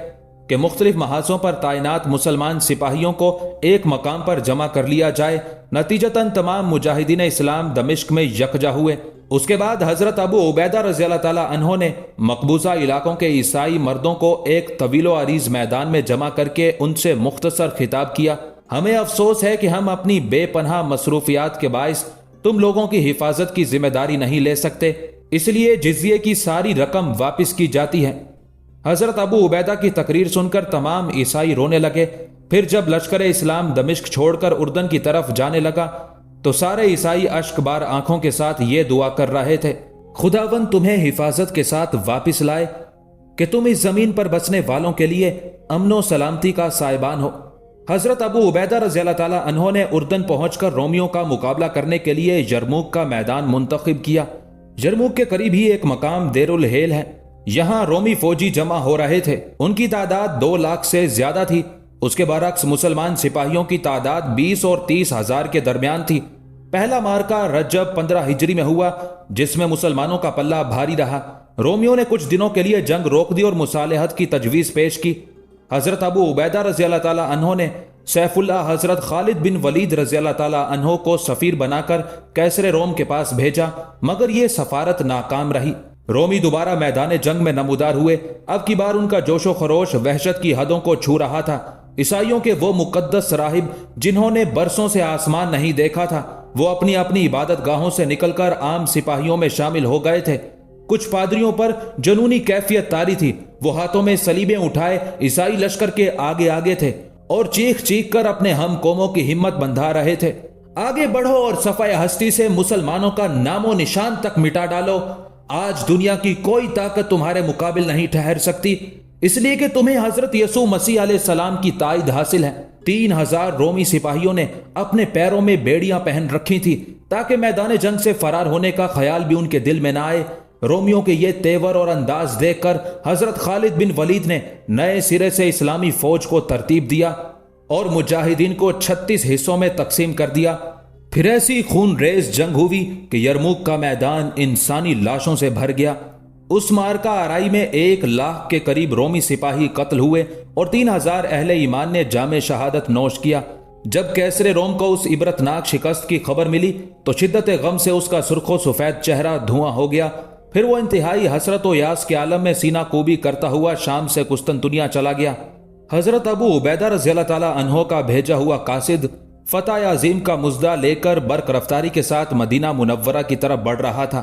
کہ مختلف محاذوں پر تعینات مسلمان سپاہیوں کو ایک مقام پر جمع کر لیا جائے۔ نتیجتاً تمام مجاہدین اسلام دمشق میں یکجا ہوئے۔ اس کے بعد حضرت ابو عبیدہ رضی اللہ تعالیٰ عنہ نے مقبوضہ علاقوں کے عیسائی مردوں کو ایک طویل و عریض میدان میں جمع کر کے ان سے مختصر خطاب کیا: ہمیں افسوس ہے کہ ہم اپنی بے پناہ مصروفیات کے باعث تم لوگوں کی حفاظت کی ذمہ داری نہیں لے سکتے، اس لیے جزیے کی ساری رقم واپس کی جاتی ہے۔ حضرت ابو عبیدہ کی تقریر سن کر تمام عیسائی رونے لگے۔ پھر جب لشکر اسلام دمشق چھوڑ کر اردن کی طرف جانے لگا تو سارے عیسائی اشک بار آنکھوں کے ساتھ یہ دعا کر رہے تھے: خداوند تمہیں حفاظت کے ساتھ واپس لائے کہ تم اس زمین پر بسنے والوں کے لیے امن و سلامتی کا سائبان ہو۔ حضرت ابو عبیدہ رضی اللہ تعالیٰ عنہ نے اردن پہنچ کر رومیوں کا مقابلہ کرنے کے لیے یرموک کا میدان منتخب کیا۔ یرموک کے قریب ہی ایک مقام دیر الہیل ہے، یہاں رومی فوجی جمع ہو رہے تھے۔ ان کی تعداد 2 لاکھ سے زیادہ تھی۔ اس کے برعکس مسلمان سپاہیوں کی تعداد 20 اور 30 ہزار کے درمیان تھی۔ پہلا مارکا رجب 15 ہجری میں ہوا جس میں مسلمانوں کا پلہ بھاری رہا۔ رومیوں نے کچھ دنوں کے لیے جنگ روک دی اور مصالحت کی تجویز پیش کی۔ حضرت ابو عبیدہ رضی اللہ تعالیٰ عنہ نے سیف اللہ حضرت خالد بن ولید رضی اللہ تعالیٰ عنہ کو سفیر بنا کر کیسر روم کے پاس بھیجا، مگر یہ سفارت ناکام رہی۔ رومی دوبارہ میدان جنگ میں نمودار ہوئے۔ اب کی بار ان کا جوش و خروش وحشت کی حدوں کو چھو رہا تھا۔ عیسائیوں کے وہ مقدس راہب جنہوں نے برسوں سے آسمان نہیں دیکھا تھا، وہ اپنی اپنی عبادت گاہوں سے نکل کر عام سپاہیوں میں شامل ہو گئے تھے۔ کچھ پادریوں پر جنونی کیفیت طاری تھی، وہ ہاتھوں میں صلیبیں اٹھائے عیسائی لشکر کے آگے آگے تھے اور چیخ چیخ کر اپنے ہم قوموں کی ہمت بندھا رہے تھے: آگے بڑھو اور صفائے ہستی سے مسلمانوں کا نام و نشان تک مٹا ڈالو۔ آج دنیا کی کوئی طاقت تمہارے مقابل نہیں ٹھہر سکتی، اس لیے کہ تمہیں حضرت یسوع مسیح علیہ السلام کی تائید حاصل ہے۔ 3000 رومی سپاہیوں نے اپنے پیروں میں بیڑیاں پہن رکھی تھی تاکہ میدان جنگ سے فرار ہونے کا خیال بھی ان کے دل میں نہ آئے۔ رومیوں کے یہ تیور اور انداز دیکھ کر حضرت خالد بن ولید نے نئے سرے سے اسلامی فوج کو ترتیب دیا اور مجاہدین کو 36 حصوں میں تقسیم کر دیا۔ پھر ایسی خون ریز جنگ ہوئی کہ یرموک کا میدان انسانی لاشوں سے بھر گیا۔ اس مارکا آرائی میں 1 لاکھ کے قریب رومی سپاہی قتل ہوئے اور 3000 اہل ایمان نے جام شہادت نوش کیا۔ جب کیسر روم کو اس عبرتناک شکست کی خبر ملی تو شدت غم سے اس کا سرخ و سفید چہرہ دھواں ہو گیا۔ پھر وہ انتہائی حسرت و یاس کے عالم میں سینہ کوبی کرتا ہوا شام سے قسطنطنیہ چلا گیا۔ حضرت ابو عبیدہ رضی اللہ تعالیٰ عنہ کا بھیجا ہوا قاصد فتح عظیم کا مژدہ لے کر برق رفتاری کے ساتھ مدینہ منورہ کی طرف بڑھ رہا تھا۔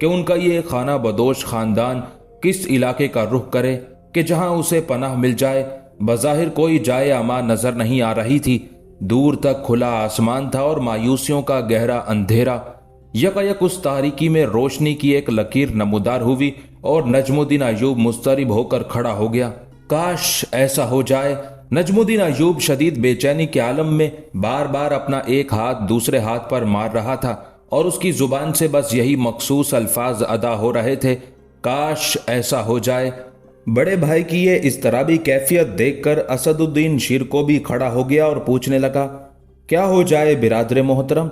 کہ ان کا یہ خانہ بدوش خاندان کس علاقے کا رخ کرے کہ جہاں اسے پناہ مل جائے۔ بظاہر کوئی جائے امان نظر نہیں آ رہی تھی۔ دور تک کھلا آسمان تھا اور مایوسیوں کا گہرا اندھیرا۔ یکایک اس تاریکی میں روشنی کی ایک لکیر نمودار ہوئی اور نجم الدین ایوب مضطرب ہو کر کھڑا ہو گیا۔ کاش ایسا ہو جائے۔ نجم الدین ایوب شدید بے چینی کے عالم میں بار بار اپنا ایک ہاتھ دوسرے ہاتھ پر مار رہا تھا اور اس کی زبان سے بس یہی مخصوص الفاظ ادا ہو رہے تھے، کاش ایسا ہو جائے۔ بڑے بھائی کی یہ اضطرابی کیفیت دیکھ کر اسد الدین شیرکو بھی کھڑا ہو گیا اور پوچھنے لگا، کیا ہو جائے برادر محترم؟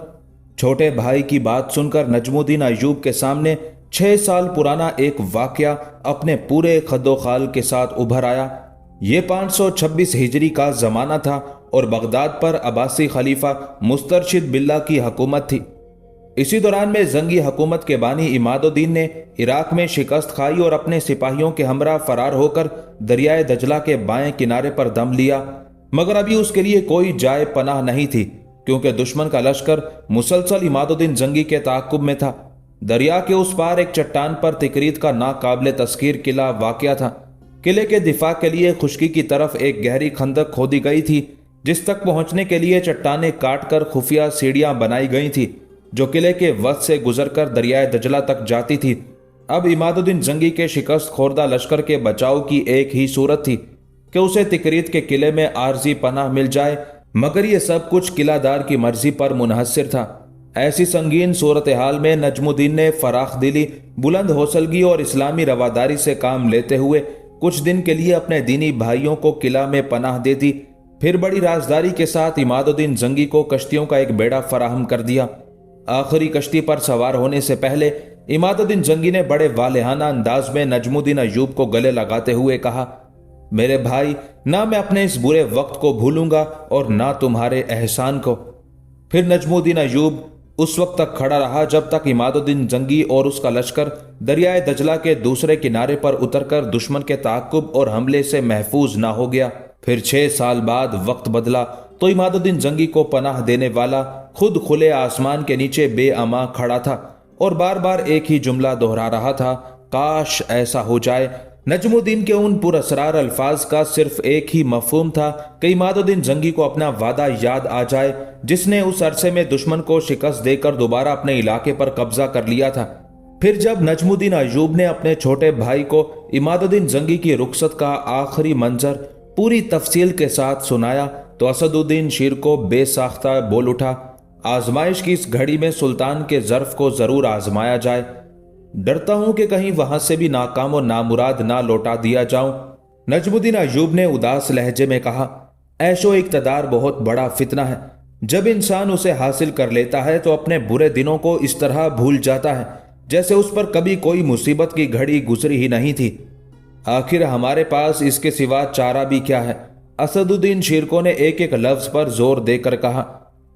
چھوٹے بھائی کی بات سن کر نجم الدین ایوب کے سامنے 6 سال پرانا ایک واقعہ اپنے پورے خد و خال کے ساتھ ابھر آیا۔ یہ 526 ہجری کا زمانہ تھا اور بغداد پر عباسی خلیفہ مسترشد باللہ کی حکومت تھی۔ اسی دوران میں زنگی حکومت کے بانی عماد الدین نے عراق میں شکست کھائی اور اپنے سپاہیوں کے ہمراہ فرار ہو کر دریائے دجلہ کے بائیں کنارے پر دم لیا، مگر ابھی اس کے لیے کوئی جائے پناہ نہیں تھی، کیونکہ دشمن کا لشکر مسلسل عماد الدین زنگی کے تعاقب میں تھا۔ دریا کے اس پار ایک چٹان پر تکریت کا ناقابل تذکیر قلعہ واقع تھا۔ قلعے کے دفاع کے لیے خشکی کی طرف ایک گہری خندق کھودی گئی تھی، جس تک پہنچنے کے لیے چٹانیں کاٹ کر خفیہ سیڑھیاں بنائی گئی تھی جو قلعے کے وسط سے گزر کر دریائے دجلہ تک جاتی تھی۔ اب عماد الدین زنگی کے شکست خوردہ لشکر کے بچاؤ کی ایک ہی صورت تھی کہ اسے تکریت کے قلعے میں عارضی پناہ مل جائے، مگر یہ سب کچھ قلعہ دار کی مرضی پر منحصر تھا۔ ایسی سنگین صورتحال میں نجم الدین نے فراخ دلی، بلند حوصلگی اور اسلامی رواداری سے کام لیتے ہوئے کچھ دن کے لیے اپنے دینی بھائیوں کو قلعہ میں پناہ دے دی، پھر بڑی رازداری کے ساتھ عماد الدین زنگی کو کشتیوں کا ایک بیڑا فراہم کر دیا۔ آخری کشتی پر سوار ہونے سے پہلے عماد الدین زنگی نے بڑے والہانہ انداز میں نجم الدین ایوب کو گلے لگاتے ہوئے کہا، میرے بھائی، نہ میں اپنے اس برے وقت کو بھولوں گا اور نہ تمہارے احسان کو۔ پھر نجم الدین ایوب اس وقت تک کھڑا رہا جب تک عماد الدین زنگی اور اس کا لشکر دریائے دجلہ کے دوسرے کنارے پر اتر کر دشمن کے تعاقب اور حملے سے محفوظ نہ ہو گیا۔ پھر 6 سال بعد وقت بدلا تو عماد الدین زنگی کو پناہ دینے والا خود کھلے آسمان کے نیچے بے اما کھڑا تھا اور بار بار ایک ہی جملہ دہرا رہا تھا، کاش ایسا ہو جائے۔ نجم الدین کے ان پر اسرار الفاظ کا صرف ایک ہی مفہوم تھا کہ عماد الدین زنگی کو اپنا وعدہ یاد آ جائے جس نے اس عرصے میں دشمن کو شکست دے کر دوبارہ اپنے علاقے پر قبضہ کر لیا تھا۔ پھر جب نجم الدین ایوب نے اپنے چھوٹے بھائی کو عماد الدین زنگی کی رخصت کا آخری منظر پوری تفصیل کے ساتھ سنایا تو اسد الدین شیرکو بے ساختہ بول اٹھا، آزمائش کی اس گھڑی میں سلطان کے ظرف کو ضرور آزمایا جائے۔ ڈرتا ہوں کہ کہیں وہاں سے بھی ناکام و نامراد نہ لوٹا دیا جاؤں۔ نجم الدین ایوب نے اداس لہجے میں کہا، عیش و اقتدار بہت بڑا فتنہ ہے، جب انسان اسے حاصل کر لیتا ہے تو اپنے برے دنوں کو اس طرح بھول جاتا ہے جیسے اس پر کبھی کوئی مصیبت کی گھڑی گزری ہی نہیں تھی۔ آخر ہمارے پاس اس کے سوا چارہ بھی کیا ہے؟ اسد الدین شیرکو نے ایک ایک لفظ پر زور دے کر کہا،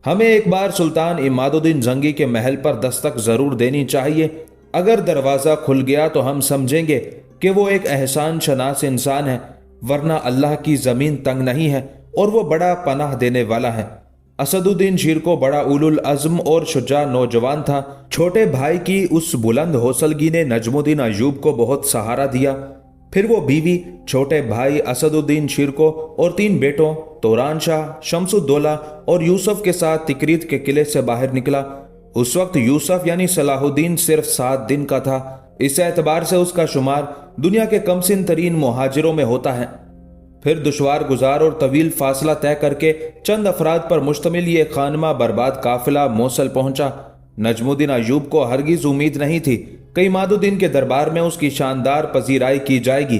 ہمیں ایک بار سلطان عماد الدین زنگی کے محل پر دستک ضرور دینی چاہیے۔ اگر دروازہ کھل گیا تو ہم سمجھیں گے کہ وہ ایک احسان شناس انسان ہے، ورنہ اللہ کی زمین تنگ نہیں ہے اور وہ بڑا پناہ دینے والا ہے۔ اسد الدین شیرکو بڑا اولو العزم اور شجاع نوجوان تھا۔ چھوٹے بھائی کی اس بلند حوصلگی نے نجم الدین ایوب کو بہت سہارا دیا۔ پھر وہ بیوی، چھوٹے بھائی اسد الدین شیرکو اور 3 بیٹوں توران شاہ، شمس الدولہ اور یوسف کے ساتھ تکریت کے قلعے سے باہر نکلا۔ اس وقت یوسف یعنی صلاح الدین صرف 7 دن کا تھا، اس اعتبار سے اس کا شمار دنیا کے کم سن ترین مہاجروں میں ہوتا ہے۔ پھر دشوار گزار اور طویل فاصلہ طے کر کے چند افراد پر مشتمل یہ خانمہ برباد قافلہ موصل پہنچا۔ نجم الدین ایوب کو ہرگز امید نہیں تھی کہ عماد الدین کے دربار میں اس کی شاندار پذیرائی کی جائے گی۔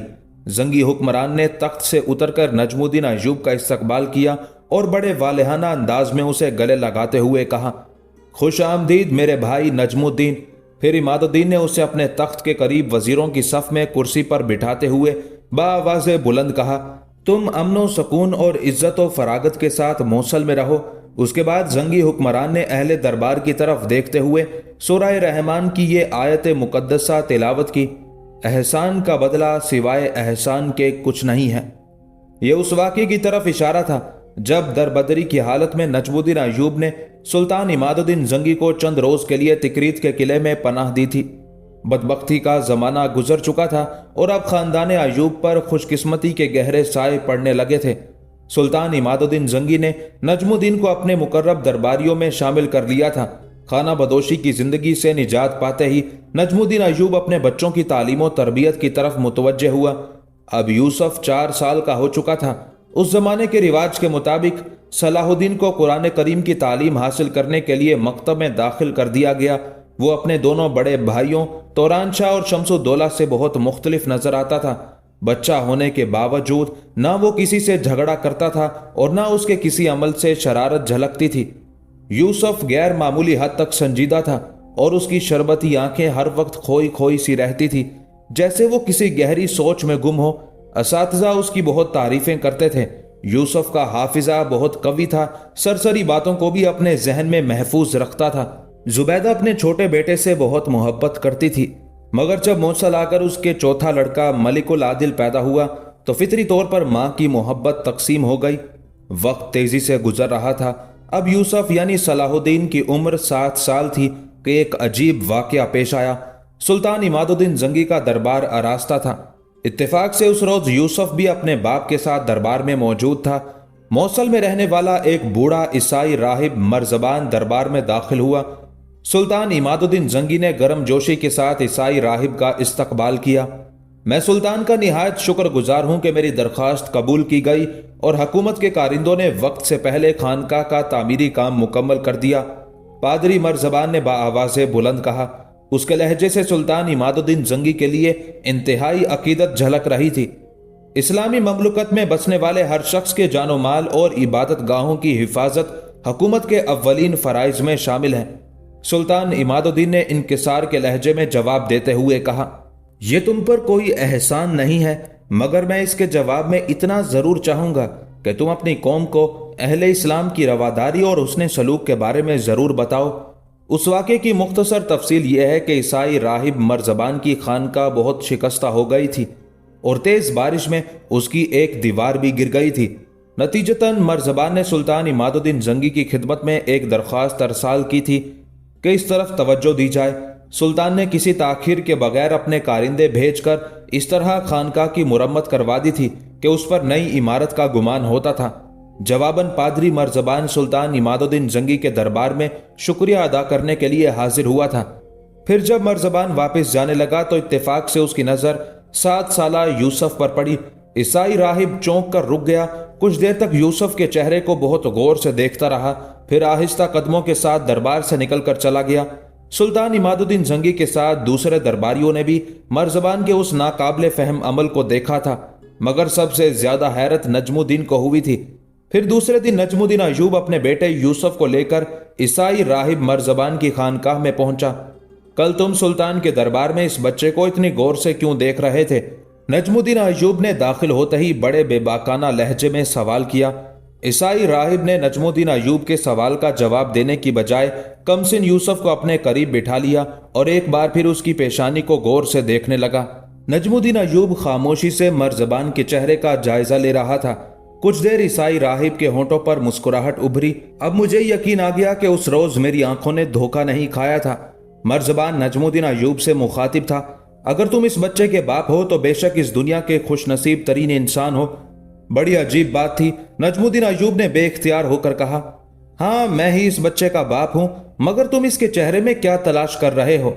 زنگی حکمران نے تخت سے اتر کر نجم الدین ایوب کا استقبال کیا اور بڑے والہانہ انداز میں اسے گلے لگاتے ہوئے کہا، خوش آمدید میرے بھائی نجم الدین۔ پھر عماد الدین نے اسے اپنے تخت کے قریب وزیروں کی صف میں کرسی پر بٹھاتے ہوئے بآواز بلند کہا، تم امن و سکون اور عزت و فراغت کے ساتھ موصل میں رہو۔ اس کے بعد زنگی حکمران نے اہل دربار کی طرف دیکھتے ہوئے سورہ رحمان کی یہ آیت مقدسہ تلاوت کی، احسان کا بدلہ سوائے احسان کے کچھ نہیں ہے۔ یہ اس واقعے کی طرف اشارہ تھا جب دربدری کی حالت میں نجم الدین ایوب نے سلطان عماد الدین زنگی کو چند روز کے لیے تکریت کے قلعے میں پناہ دی تھی۔ بدبختی کا زمانہ گزر چکا تھا اور اب خاندان ایوب پر خوش قسمتی کے گہرے سائے پڑنے لگے تھے۔ سلطان عماد الدین زنگی نے نجم الدین کو اپنے مقرب درباریوں میں شامل کر لیا تھا۔ خانہ بدوشی کی زندگی سے نجات پاتے ہی نجم الدین ایوب اپنے بچوں کی تعلیم و تربیت کی طرف متوجہ ہوا۔ اب یوسف 4 سال کا ہو چکا تھا۔ اس زمانے کے رواج کے مطابق صلاح الدین کو قرآن کریم کی تعلیم حاصل کرنے کے لیے مکتب میں داخل کر دیا گیا۔ وہ اپنے دونوں بڑے بھائیوں توران شاہ اور شمس الدولہ سے بہت مختلف نظر آتا تھا۔ بچہ ہونے کے باوجود نہ وہ کسی سے جھگڑا کرتا تھا اور نہ اس کے کسی عمل سے شرارت جھلکتی تھی۔ یوسف غیر معمولی حد تک سنجیدہ تھا اور اس کی شربتی آنکھیں ہر وقت کھوئی کھوئی سی رہتی تھی، جیسے وہ کسی گہری سوچ میں گم ہو۔ اساتذہ اس کی بہت تعریفیں کرتے تھے۔ یوسف کا حافظہ بہت قوی تھا، سرسری باتوں کو بھی اپنے ذہن میں محفوظ رکھتا تھا۔ زبیدہ اپنے چھوٹے بیٹے سے بہت محبت کرتی تھی، مگر جب موصل آ کر اس کے چوتھا لڑکا ملک العادل پیدا ہوا تو فطری طور پر ماں کی محبت تقسیم ہو گئی۔ وقت تیزی سے گزر رہا تھا۔ اب یوسف یعنی صلاح الدین کی عمر 7 سال تھی کہ ایک عجیب واقعہ پیش آیا۔ سلطان عماد الدین زنگی کا دربار آراستہ تھا۔ اتفاق سے اس روز یوسف بھی اپنے باپ کے ساتھ دربار میں موجود تھا۔ موصل میں رہنے والا ایک بوڑھا عیسائی راہب مرزبان دربار میں داخل ہوا۔ سلطان عماد الدین زنگی نے گرم جوشی کے ساتھ عیسائی راہب کا استقبال کیا۔ میں سلطان کا نہایت شکر گزار ہوں کہ میری درخواست قبول کی گئی اور حکومت کے کارندوں نے وقت سے پہلے خانقاہ کا تعمیری کام مکمل کر دیا، پادری مرزبان نے بآواز بلند کہا۔ اس کے لہجے سے سلطان عماد الدین زنگی کے لیے انتہائی عقیدت جھلک رہی تھی۔ اسلامی مملکت میں بسنے والے ہر شخص کے جان و مال اور عبادت گاہوں کی حفاظت حکومت کے اولین فرائض میں شامل ہیں۔ سلطان عماد الدین نے انکسار کے لہجے میں جواب دیتے ہوئے کہا، یہ تم پر کوئی احسان نہیں ہے، مگر میں اس کے جواب میں اتنا ضرور چاہوں گا کہ تم اپنی قوم کو اہل اسلام کی رواداری اور حسن سلوک کے بارے میں ضرور بتاؤ۔ اس واقعے کی مختصر تفصیل یہ ہے کہ عیسائی راہب مرزبان کی خانقاہ بہت شکستہ ہو گئی تھی اور تیز بارش میں اس کی ایک دیوار بھی گر گئی تھی۔ نتیجتاً مرزبان نے سلطان عماد الدین زنگی کی خدمت میں ایک درخواست ارسال کی تھی کہ اس طرف توجہ دی جائے۔ سلطان نے کسی تاخیر کے بغیر اپنے کارندے بھیج کر اس طرح خانقاہ کی مرمت کروا دی تھی کہ اس پر نئی عمارت کا گمان ہوتا تھا۔ جواباً پادری مرزبان سلطان عماد الدین زنگی کے دربار میں شکریہ ادا کرنے کے لیے حاضر ہوا تھا۔ پھر جب مرزبان واپس جانے لگا تو اتفاق سے اس کی نظر 7 سالہ یوسف پر پڑی۔ عیسائی راہب چونک کر رک گیا۔ کچھ دیر تک یوسف کے چہرے کو بہت غور سے دیکھتا رہا، پھر آہستہ قدموں کے ساتھ دربار سے نکل کر چلا گیا۔ سلطان عماد الدین زنگی کے ساتھ دوسرے درباریوں نے بھی مرزبان کے اس ناقابل فہم عمل کو دیکھا تھا، مگر سب سے زیادہ حیرت نجم الدین کو ہوئی تھی۔ پھر دوسرے دن نجم الدین ایوب اپنے بیٹے یوسف کو لے کر عیسائی راہب مرزبان کی خانقاہ میں پہنچا۔ کل تم سلطان کے دربار میں اس بچے کو اتنی غور سے کیوں دیکھ رہے تھے؟ نجم الدین ایوب نے داخل ہوتے ہی بڑے بے باکانہ لہجے میں سوال کیا۔ عیسائی راہب نے نجم الدین ایوب کے سوال کا جواب دینے کی بجائے کمسن یوسف کو اپنے قریب بٹھا لیا اور ایک بار پھر اس کی پیشانی کو غور سے دیکھنے لگا۔ نجم الدین ایوب خاموشی سے مرزبان کے چہرے کا جائزہ لے رہا تھا۔ کچھ دیر عیسائی راہب کے ہونٹوں پر مسکراہٹ ابھری۔ اب مجھے یقین آ گیا کہ اس روز میری آنکھوں نے دھوکہ نہیں کھایا تھا۔ مرزبان نجم الدین ایوب سے مخاطب تھا، اگر تم اس بچے کے باپ ہو تو بے شک اس دنیا کے خوش نصیب ترین انسان ہو۔ بڑی عجیب بات تھی۔ نجم الدین ایوب نے بے اختیار ہو کر کہا، ہاں میں ہی اس بچے کا باپ ہوں، مگر تم اس کے چہرے میں کیا تلاش کر رہے ہو؟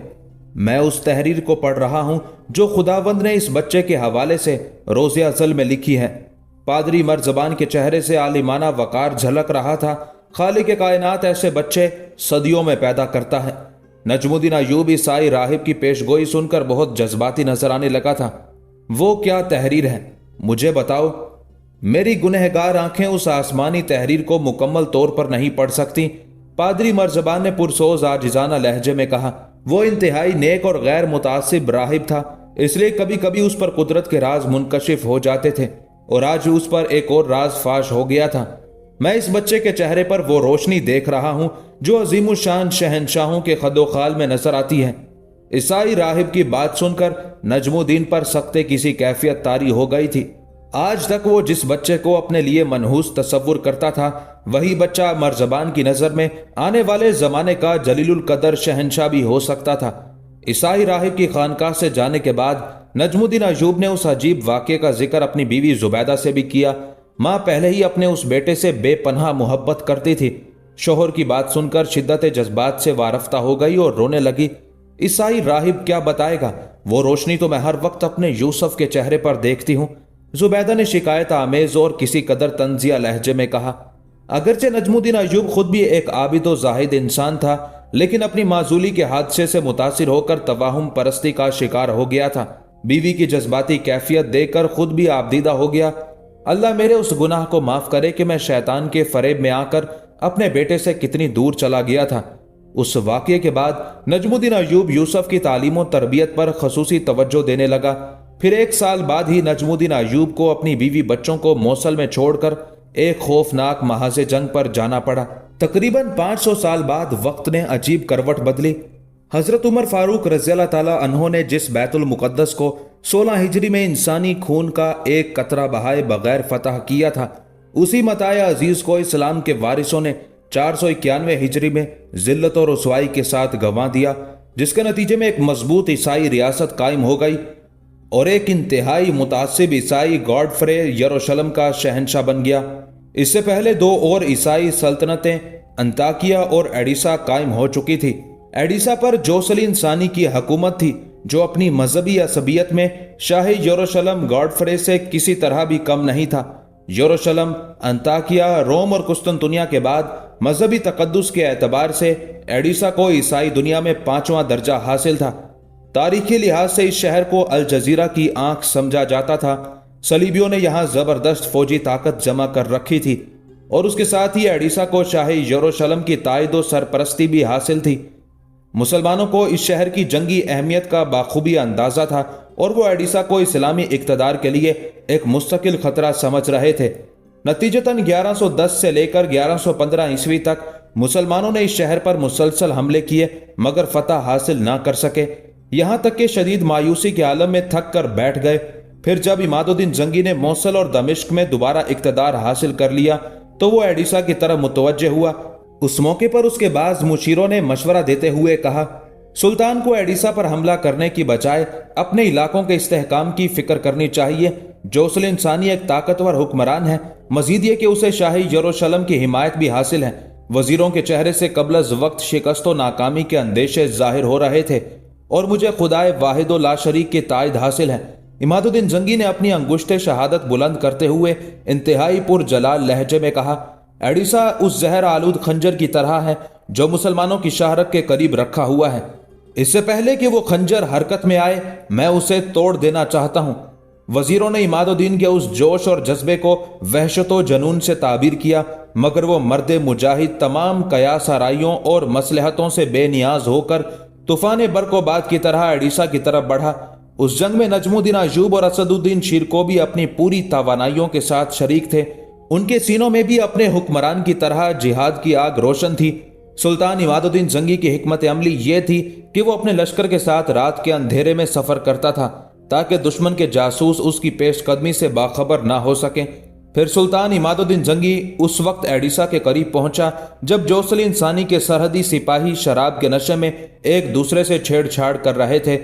میں اس تحریر کو پڑھ رہا ہوں جو خداوند نے اس بچے کے حوالے سے روز ازل میں لکھی ہے۔ پادری مرزبان کے چہرے سے عالمانہ وقار جھلک رہا تھا۔ خالق کائنات ایسے بچے صدیوں میں پیدا کرتا ہے۔ نجم الدین ایوب عیسائی راہب کی پیش گوئی سن کر بہت جذباتی نظر آنے لگا تھا۔ وہ کیا تحریر ہے؟ مجھے بتاؤ۔ میری گنہگار آنکھیں اس آسمانی تحریر کو مکمل طور پر نہیں پڑھ سکتی، پادری مرزبان نے پرسوز عاجزانہ لہجے میں کہا۔ وہ انتہائی نیک اور غیر متعصب راہب تھا، اس لیے کبھی کبھی اس پر قدرت کے راز منکشف ہو جاتے تھے، اور آج اس پر ایک اور راز فاش ہو گیا تھا۔ میں اس بچے کے چہرے پر وہ روشنی دیکھ رہا ہوں جو عظیم الشان شہنشاہوں کے خد و خال میں نظر آتی ہے۔ عیسائی راہب کی بات سن کر نجم الدین پر سخت کسی کیفیت طاری ہو گئی تھی۔ آج تک وہ جس بچے کو اپنے لیے منحوس تصور کرتا تھا، وہی بچہ مرزبان کی نظر میں آنے والے زمانے کا جلیل القدر شہنشاہ بھی ہو سکتا تھا۔ عیسائی راہب کی خانقاہ سے جانے کے بعد نجم الدین ایوب نے اس عجیب واقعے کا ذکر اپنی بیوی زبیدہ سے بھی کیا۔ ماں پہلے ہی اپنے اس بیٹے سے بے پناہ محبت کرتی تھی۔ شوہر کی بات سن کر شدت جذبات سے وارفتہ ہو گئی اور رونے لگی۔ عیسائی راہب کیا بتائے گا، وہ روشنی تو میں ہر وقت اپنے یوسف کے چہرے پر دیکھتی ہوں، زبیدہ نے شکایت آمیز اور کسی قدر طنزیہ لہجے میں کہا۔ اگرچہ نجم الدین ایوب خود بھی ایک عابد و زاہد انسان تھا، لیکن اپنی معزولی کے حادثے سے متاثر ہو کر توہم پرستی کا شکار ہو گیا تھا۔ بیوی کی جذباتی کیفیت دیکھ کر خود بھی آبدیدہ ہو گیا۔ اللہ میرے اس گناہ کو معاف کرے کہ میں شیطان کے فریب میں آ کر اپنے بیٹے سے کتنی دور چلا گیا تھا۔ اس واقعے کے بعد نجم الدین ایوب یوسف کی تعلیم و تربیت پر خصوصی توجہ دینے لگا۔ پھر 1 سال بعد ہی نجم الدین ایوب کو اپنی بیوی بچوں کو موصل میں چھوڑ کر ایک خوفناک محاذ جنگ پر جانا پڑا۔ تقریباً 500 سال بعد وقت نے عجیب کروٹ بدلی۔ حضرت عمر فاروق رضی اللہ تعالیٰ عنہ نے جس بیت المقدس کو 16 ہجری میں انسانی خون کا ایک قطرہ بہائے بغیر فتح کیا تھا، اسی متاع عزیز کو اسلام کے وارثوں نے 491 ہجری میں ذلت و رسوائی کے ساتھ گنوا دیا، جس کے نتیجے میں ایک مضبوط عیسائی ریاست قائم ہو گئی اور ایک انتہائی متعصب عیسائی گاڈفرے یروشلم کا شہنشاہ بن گیا۔ اس سے پہلے 2 اور عیسائی سلطنتیں انطاکیہ اور ایڈیسا قائم ہو چکی تھی۔ ایڈیسا پر جوسلین ثانی کی حکومت تھی، جو اپنی مذہبی عصبیت میں شاہ یروشلم گاڈفرے سے کسی طرح بھی کم نہیں تھا۔ یروشلم، انطاکیہ، روم اور قسطنطنیہ کے بعد مذہبی تقدس کے اعتبار سے ایڈیسا کو عیسائی دنیا میں 5واں درجہ حاصل تھا۔ تاریخی لحاظ سے اس شہر کو الجزیرہ کی آنکھ سمجھا جاتا تھا۔ صلیبیوں نے یہاں زبردست فوجی طاقت جمع کر رکھی تھی اور اس کے ساتھ ہی ایڈیسا کو شاہ یروشلم کی تائید و سرپرستی بھی حاصل تھی۔ مسلمانوں کو اس شہر کی جنگی اہمیت کا بخوبی اندازہ تھا اور وہ ایڈیسا کو اسلامی اقتدار کے لیے ایک مستقل خطرہ سمجھ رہے تھے۔ نتیجتاً 1110 سے لے کر 1115 عیسوی تک مسلمانوں نے اس شہر پر مسلسل حملے کیے مگر فتح حاصل نہ کر سکے، یہاں تک کہ شدید مایوسی کے عالم میں تھک کر بیٹھ گئے۔ پھر جب عماد الدین زنگی نے موصل اور دمشق میں دوبارہ اقتدار حاصل کر لیا تو وہ ایڈیسا کی طرف متوجہ ہوا۔ اس موقع پر اس کے بعض مشیروں نے مشورہ دیتے ہوئے کہا، سلطان کو ایڈیسا پر حملہ کرنے کی بجائے اپنے علاقوں کے استحکام کی فکر کرنی چاہیے۔ جوسلین ثانی ایک طاقتور حکمران ہے، مزید یہ کہ اسے شاہی یروشلم کی حمایت بھی حاصل ہے۔ وزیروں کے چہرے سے قبل از وقت شکست و ناکامی کے اندیشے ظاہر ہو رہے تھے اور مجھے خدائے واحد و لا شریک کی تائید حاصل ہے۔ عماد الدین زنگی نے اپنی انگشت شہادت بلند کرتے ہوئے انتہائی پر جلال لہجے میں کہا، ایڈیسا اس زہر آلود خنجر کی طرح ہے جو مسلمانوں کی شاہرگ کے قریب رکھا ہوا ہے۔ اس سے پہلے کہ وہ خنجر حرکت میں آئے میں اسے توڑ دینا چاہتا ہوں۔ وزیروں نے عماد الدین کے اس جوش اور جذبے کو وحشت و جنون سے تعبیر کیا، مگر وہ مرد مجاہد تمام قیاس آرائیوں اور مصلحتوں سے بے نیاز ہو کر طوفان برق و باد کی طرح ایڈیسا کی طرف بڑھا۔ اس جنگ میں نجم الدین ایوب اور اسد الدین شیرکوبی اپنی پوری توانائیوں کے ساتھ شریک تھے۔ ان کے سینوں میں بھی اپنے حکمران کی طرح جہاد کی آگ روشن تھی۔ سلطان عماد الدین زنگی کی حکمت عملی یہ تھی کہ وہ اپنے لشکر کے ساتھ رات کے اندھیرے میں سفر کرتا تھا تاکہ دشمن کے جاسوس اس کی پیش قدمی سے باخبر نہ ہو سکیں۔ پھر سلطان عماد الدین زنگی اس وقت ایڈیسا کے قریب پہنچا جب جوسلین ثانی کے سرحدی سپاہی شراب کے نشے میں ایک دوسرے سے چھیڑ چھاڑ کر رہے تھے۔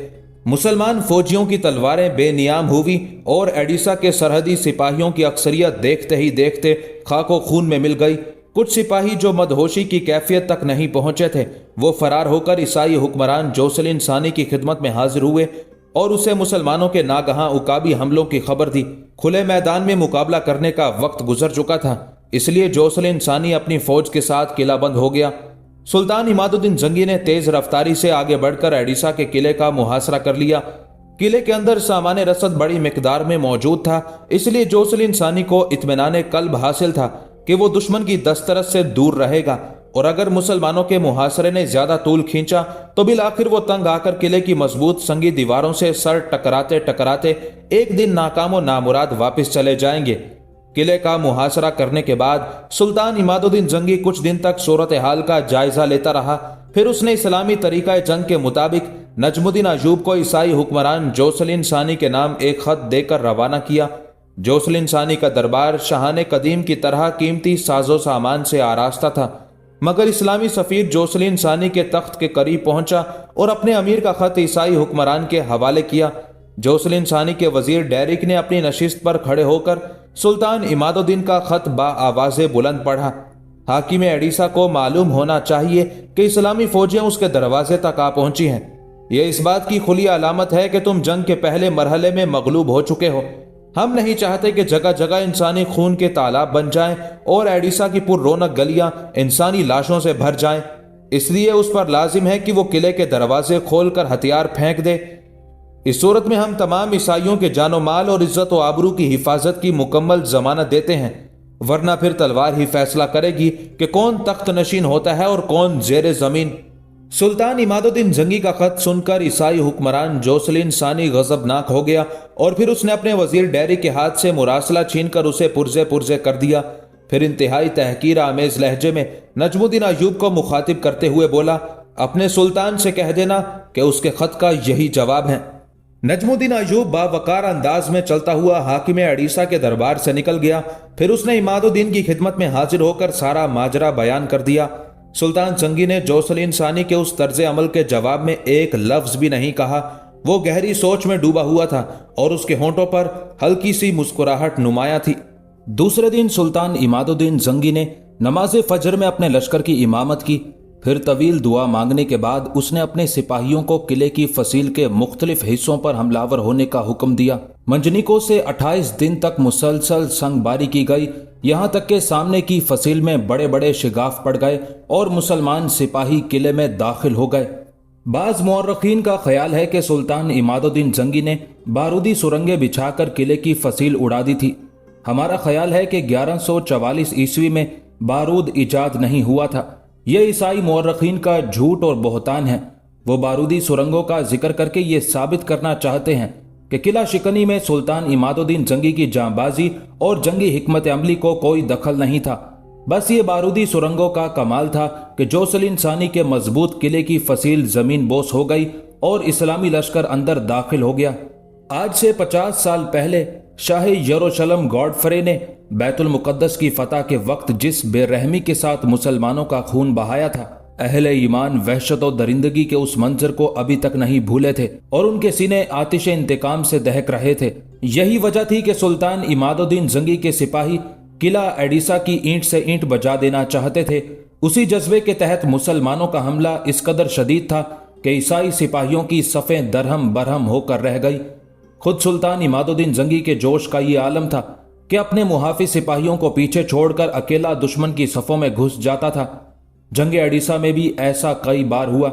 مسلمان فوجیوں کی تلواریں بے نیام ہوئی اور ایڈیسا کے سرحدی سپاہیوں کی اکثریت دیکھتے ہی دیکھتے خاک و خون میں مل گئی۔ کچھ سپاہی جو مدہوشی کی کیفیت تک نہیں پہنچے تھے وہ فرار ہو کر عیسائی حکمران جوسلین ثانی کی خدمت میں حاضر ہوئے اور اسے مسلمانوں کے ناگہاں عقابی حملوں کی خبر دی۔ کھلے میدان میں مقابلہ کرنے کا وقت گزر چکا تھا، اس لیے جوسلین ثانی اپنی فوج کے ساتھ قلعہ بند ہو گیا۔ سلطان عماد الدین زنگی نے تیز رفتاری سے آگے بڑھ کر ایڈیسا کے قلعے کا محاصرہ کر لیا۔ قلعے کے اندر سامان رسد بڑی مقدار میں موجود تھا، اس لیے جوسلین ثانی کو اطمینان قلب حاصل تھا کہ وہ دشمن کی دسترس سے دور رہے گا، اور اگر مسلمانوں کے محاصرے نے زیادہ طول کھینچا تو بالآخر وہ تنگ آ کر قلعے کی مضبوط سنگی دیواروں سے سر ٹکراتے ٹکراتے ایک دن ناکام و نامراد واپس چلے جائیں گے۔ قلعے کا محاصرہ کرنے کے بعد سلطان عماد الدین زنگی کچھ دن تک صورتحال کا جائزہ لیتا رہا۔ پھر اس نے اسلامی طریقہ جنگ کے مطابق نجم الدین ایوب کو عیسائی حکمران جوسلین ثانی کے نام ایک خط دے کر روانہ کیا۔ جوسلین ثانی کا دربار شاہان قدیم کی طرح قیمتی ساز و سامان سے آراستہ تھا، مگر اسلامی سفیر جوسلین ثانی کے تخت کے قریب پہنچا اور اپنے امیر کا خط عیسائی حکمران کے حوالے کیا۔ جوسلین ثانی کے وزیر ڈیرک نے اپنی نشست پر کھڑے ہو کر سلطان عماد الدین کا خط با آواز بلند پڑھا۔ حاکم ایڈیسا کو معلوم ہونا چاہیے کہ اسلامی فوجیں اس کے دروازے تک آ پہنچی ہیں۔ یہ اس بات کی کھلی علامت ہے کہ تم جنگ کے پہلے مرحلے میں مغلوب ہو چکے ہو۔ ہم نہیں چاہتے کہ جگہ جگہ انسانی خون کے تالاب بن جائیں اور ایڈیسا کی پر رونق گلیاں انسانی لاشوں سے بھر جائیں۔ اس لیے اس پر لازم ہے کہ وہ قلعے کے دروازے کھول کر ہتھیار پھینک دے۔ اس صورت میں ہم تمام عیسائیوں کے جان و مال اور عزت و آبرو کی حفاظت کی مکمل ضمانت دیتے ہیں، ورنہ پھر تلوار ہی فیصلہ کرے گی کہ کون تخت نشین ہوتا ہے اور کون زیر زمین۔ سلطان عماد الدین زنگی کا خط سن کر عیسائی حکمران جوسلین ثانی غضبناک ہو گیا اور پھر اس نے اپنے وزیر ڈیرک کے ہاتھ سے مراسلہ چھین کر اسے پرزے پرزے کر دیا۔ پھر انتہائی تحقیر آمیز لہجے میں نجم الدین ایوب کو مخاطب کرتے ہوئے بولا، اپنے سلطان سے کہہ دینا کہ اس کے خط کا یہی جواب ہے۔ نجم الدین ایوب باوقار انداز میں چلتا ہوا حاکم ایڈیسا کے دربار سے نکل گیا۔ پھر اس نے عماد الدین کی خدمت میں حاضر ہو کر سارا ماجرا بیان کر دیا۔ سلطان زنگی نے جوسلین ثانی کے اس طرز عمل کے جواب میں ایک لفظ بھی نہیں کہا۔ وہ گہری سوچ میں ڈوبا ہوا تھا اور اس کے ہونٹوں پر ہلکی سی مسکراہٹ نمایاں تھی۔ دوسرے دن سلطان عماد الدین زنگی نے نماز فجر میں اپنے لشکر کی امامت کی۔ پھر طویل دعا مانگنے کے بعد اس نے اپنے سپاہیوں کو قلعے کی فصیل کے مختلف حصوں پر حملہ آور ہونے کا حکم دیا۔ منجنیکوں سے 28 دن تک مسلسل سنگ باری کی گئی، یہاں تک کہ سامنے کی فصیل میں بڑے بڑے شگاف پڑ گئے اور مسلمان سپاہی قلعے میں داخل ہو گئے۔ بعض مورخین کا خیال ہے کہ سلطان عماد الدین زنگی نے بارودی سرنگیں بچھا کر قلعے کی فصیل اڑا دی تھی۔ ہمارا خیال ہے کہ 1144 عیسوی میں بارود ایجاد نہیں ہوا تھا۔ یہ عیسائی مورخین کا جھوٹ اور بہتان ہے۔ وہ بارودی سرنگوں کا ذکر کر کے یہ ثابت کرنا چاہتے ہیں کہ قلعہ شکنی میں سلطان عماد الدین زنگی کی جاں بازی اور جنگی حکمت عملی کو کوئی دخل نہیں تھا۔ بس یہ بارودی سرنگوں کا کمال تھا کہ جوسلین ثانی کے مضبوط قلعے کی فصیل زمین بوس ہو گئی اور اسلامی لشکر اندر داخل ہو گیا۔ آج سے 50 سال پہلے شاہ یروشلم گاڈفرے نے بیت المقدس کی فتح کے وقت جس بے رحمی کے ساتھ مسلمانوں کا خون بہایا تھا، اہل ایمان وحشت و درندگی کے اس منظر کو ابھی تک نہیں بھولے تھے اور ان کے سینے آتش انتقام سے دہک رہے تھے۔ یہی وجہ تھی کہ سلطان عماد الدین زنگی کے سپاہی قلعہ ایڈیسا کی اینٹ سے اینٹ بجا دینا چاہتے تھے۔ اسی جذبے کے تحت مسلمانوں کا حملہ اس قدر شدید تھا کہ عیسائی سپاہیوں کی صفیں درہم برہم ہو کر رہ گئی۔ خود سلطان عماد الدین زنگی کے جوش کا یہ عالم تھا کہ اپنے محافظ سپاہیوں کو پیچھے چھوڑ کر اکیلا دشمن کی صفوں میں گھس جاتا تھا۔ جنگ ایڈیسا میں بھی ایسا کئی بار ہوا۔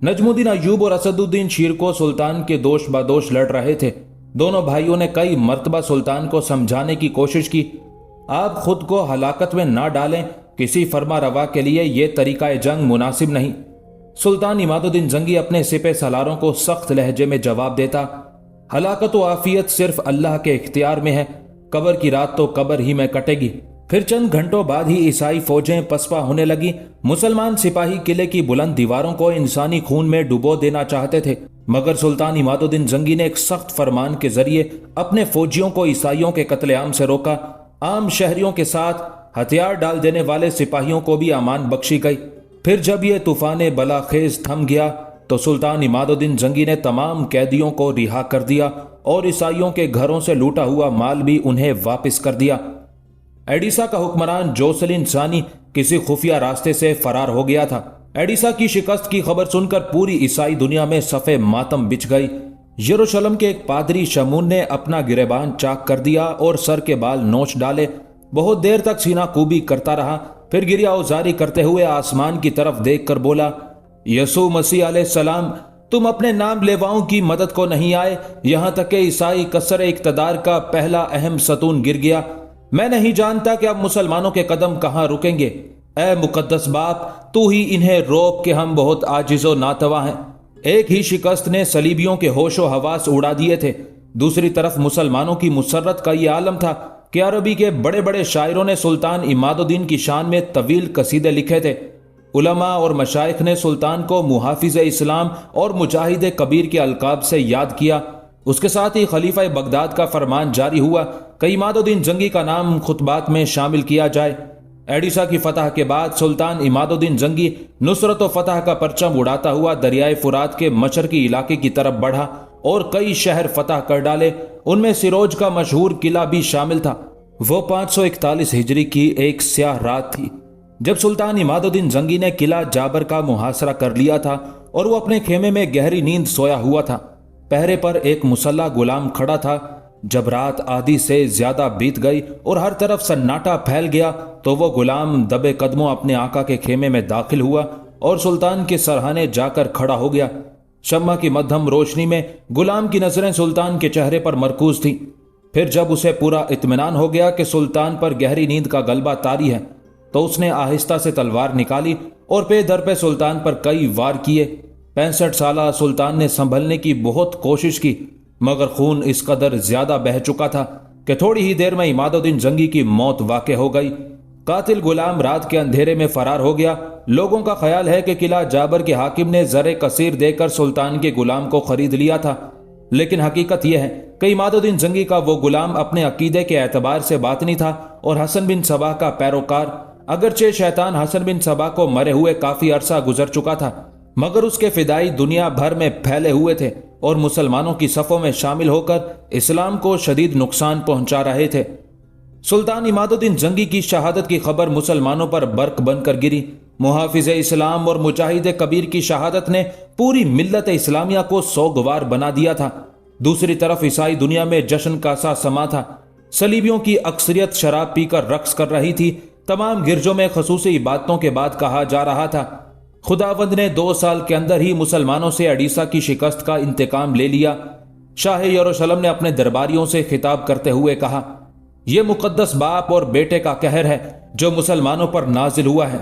نجم الدین ایوب اور اسد الدین شیر کو سلطان کے دوش بدوش لڑ رہے تھے۔ دونوں بھائیوں نے کئی مرتبہ سلطان کو سمجھانے کی کوشش کی، آپ خود کو ہلاکت میں نہ ڈالیں، کسی فرما روا کے لیے یہ طریقہ جنگ مناسب نہیں۔ سلطان عماد الدین زنگی اپنے سپہ سالاروں کو سخت لہجے میں جواب دیتا، ہلاکت و عافیت صرف اللہ کے اختیار میں ہے، قبر کی رات تو قبر ہی میں کٹے گی۔ پھر چند گھنٹوں بعد ہی عیسائی فوجیں پسپا ہونے لگی۔ مسلمان سپاہی قلعے کی بلند دیواروں کو انسانی خون میں ڈبو دینا چاہتے تھے، مگر سلطان عماد الدین زنگی نے ایک سخت فرمان کے ذریعے اپنے فوجیوں کو عیسائیوں کے قتل عام سے روکا۔ عام شہریوں کے ساتھ ہتھیار ڈال دینے والے سپاہیوں کو بھی امان بخشی گئی۔ پھر جب یہ طوفان بلا خیز تھم گیا تو سلطان عماد الدین زنگی نے تمام قیدیوں کو رہا کر دیا اور عیسائیوں کے گھروں سے لوٹا ہوا مال بھی انہیں واپس کر دیا۔ ایڈیسا کا حکمران جوسلین ثانی کسی خفیہ راستے سے فرار ہو گیا تھا۔ ایڈیسا کی شکست کی خبر سن کر پوری عیسائی دنیا میں صفے ماتم بچھ گئی۔ یروشلم کے ایک پادری شمون نے اپنا گریبان چاک کر دیا اور سر کے بال نوچ ڈالے۔ بہت دیر تک سینہ کوبی کرتا رہا، پھر گریہ اوزاری کرتے ہوئے آسمان کی طرف دیکھ کر بولا، یسوع مسیح علیہ السلام، تم اپنے نام لیواؤں کی مدد کو نہیں آئے، یہاں تک کہ عیسائی کثر اقتدار کا پہلا اہم ستون گر گیا۔ میں نہیں جانتا کہ اب مسلمانوں کے قدم کہاں رکیں گے۔ اے مقدس باپ، تو ہی انہیں روک کہ ہم بہت عاجز و ناتواں ہیں۔ ایک ہی شکست نے صلیبیوں کے ہوش و حواس اڑا دیے تھے، دوسری طرف مسلمانوں کی مسرت کا یہ عالم تھا کہ عربی کے بڑے بڑے شاعروں نے سلطان عماد الدین کی شان میں طویل قصیدے لکھے تھے۔ علماء اور مشائخ نے سلطان کو محافظ اسلام اور مجاہد کبیر کے القاب سے یاد کیا۔ اس کے ساتھ ہی خلیفہ بغداد کا فرمان جاری ہوا کہ عماد الدین زنگی کا نام خطبات میں شامل کیا جائے۔ ایڈیسا کی فتح کے بعد سلطان عماد الدین زنگی نصرت و فتح کا پرچم اڑاتا ہوا دریائے فرات کے مشرقی علاقے کی طرف بڑھا اور کئی شہر فتح کر ڈالے، ان میں سروج کا مشہور قلعہ بھی شامل تھا۔ وہ 541 ہجری کی ایک سیاہ رات تھی جب سلطان عماد الدین زنگی نے قلعہ جابر کا محاصرہ کر لیا تھا اور وہ اپنے خیمے میں گہری نیند سویا ہوا تھا۔ پہرے پر ایک مسلح غلام کھڑا تھا۔ جب رات آدھی سے زیادہ بیت گئی اور ہر طرف سناٹا پھیل گیا تو وہ غلام دبے قدموں اپنے آقا کے خیمے میں داخل ہوا اور سلطان کے سرہانے جا کر کھڑا ہو گیا۔ شمع کی مدھم روشنی میں غلام کی نظریں سلطان کے چہرے پر مرکوز تھیں۔ پھر جب اسے پورا اطمینان ہو گیا کہ سلطان پر گہری نیند کا غلبہ طاری ہے تو اس نے آہستہ سے تلوار نکالی اور پے در پہ سلطان پر کئی وار کیے۔ 65 سالہ سلطان نے سنبھلنے کی بہت کوشش کی، مگر خون اس قدر زیادہ بہہ چکا تھا کہ تھوڑی ہی دیر میں عماد الدین زنگی کی موت واقع ہو گئی۔ قاتل غلام رات کے اندھیرے میں فرار ہو گیا۔ لوگوں کا خیال ہے کہ قلعہ جابر کے حاکم نے زر کثیر دے کر سلطان کے غلام کو خرید لیا تھا، لیکن حقیقت یہ ہے کہ عماد الدین زنگی کا وہ غلام اپنے عقیدے کے اعتبار سے باطنی تھا اور حسن بن صباح کا پیروکار۔ اگرچہ شیطان حسن بن صباح کو مرے ہوئے کافی عرصہ گزر چکا تھا، مگر اس کے فدائی دنیا بھر میں پھیلے ہوئے تھے اور مسلمانوں کی صفوں میں شامل ہو کر اسلام کو شدید نقصان پہنچا رہے تھے۔ سلطان عماد الدین زنگی کی شہادت کی خبر مسلمانوں پر برق بن کر گری۔ محافظ اسلام اور مجاہد کبیر کی شہادت نے پوری ملت اسلامیہ کو سوگوار بنا دیا تھا۔ دوسری طرف عیسائی دنیا میں جشن کا سا سما تھا۔ صلیبیوں کی اکثریت شراب پی کر رقص کر رہی تھی۔ تمام گرجوں میں خصوصی عبادتوں کے بعد کہا جا رہا تھا، خداوند نے 2 سال کے اندر ہی مسلمانوں سے ایڈیسا کی شکست کا انتقام لے لیا۔ شاہ یروشلم نے اپنے درباریوں سے خطاب کرتے ہوئے کہا، یہ مقدس باپ اور بیٹے کا قہر ہے جو مسلمانوں پر نازل ہوا ہے۔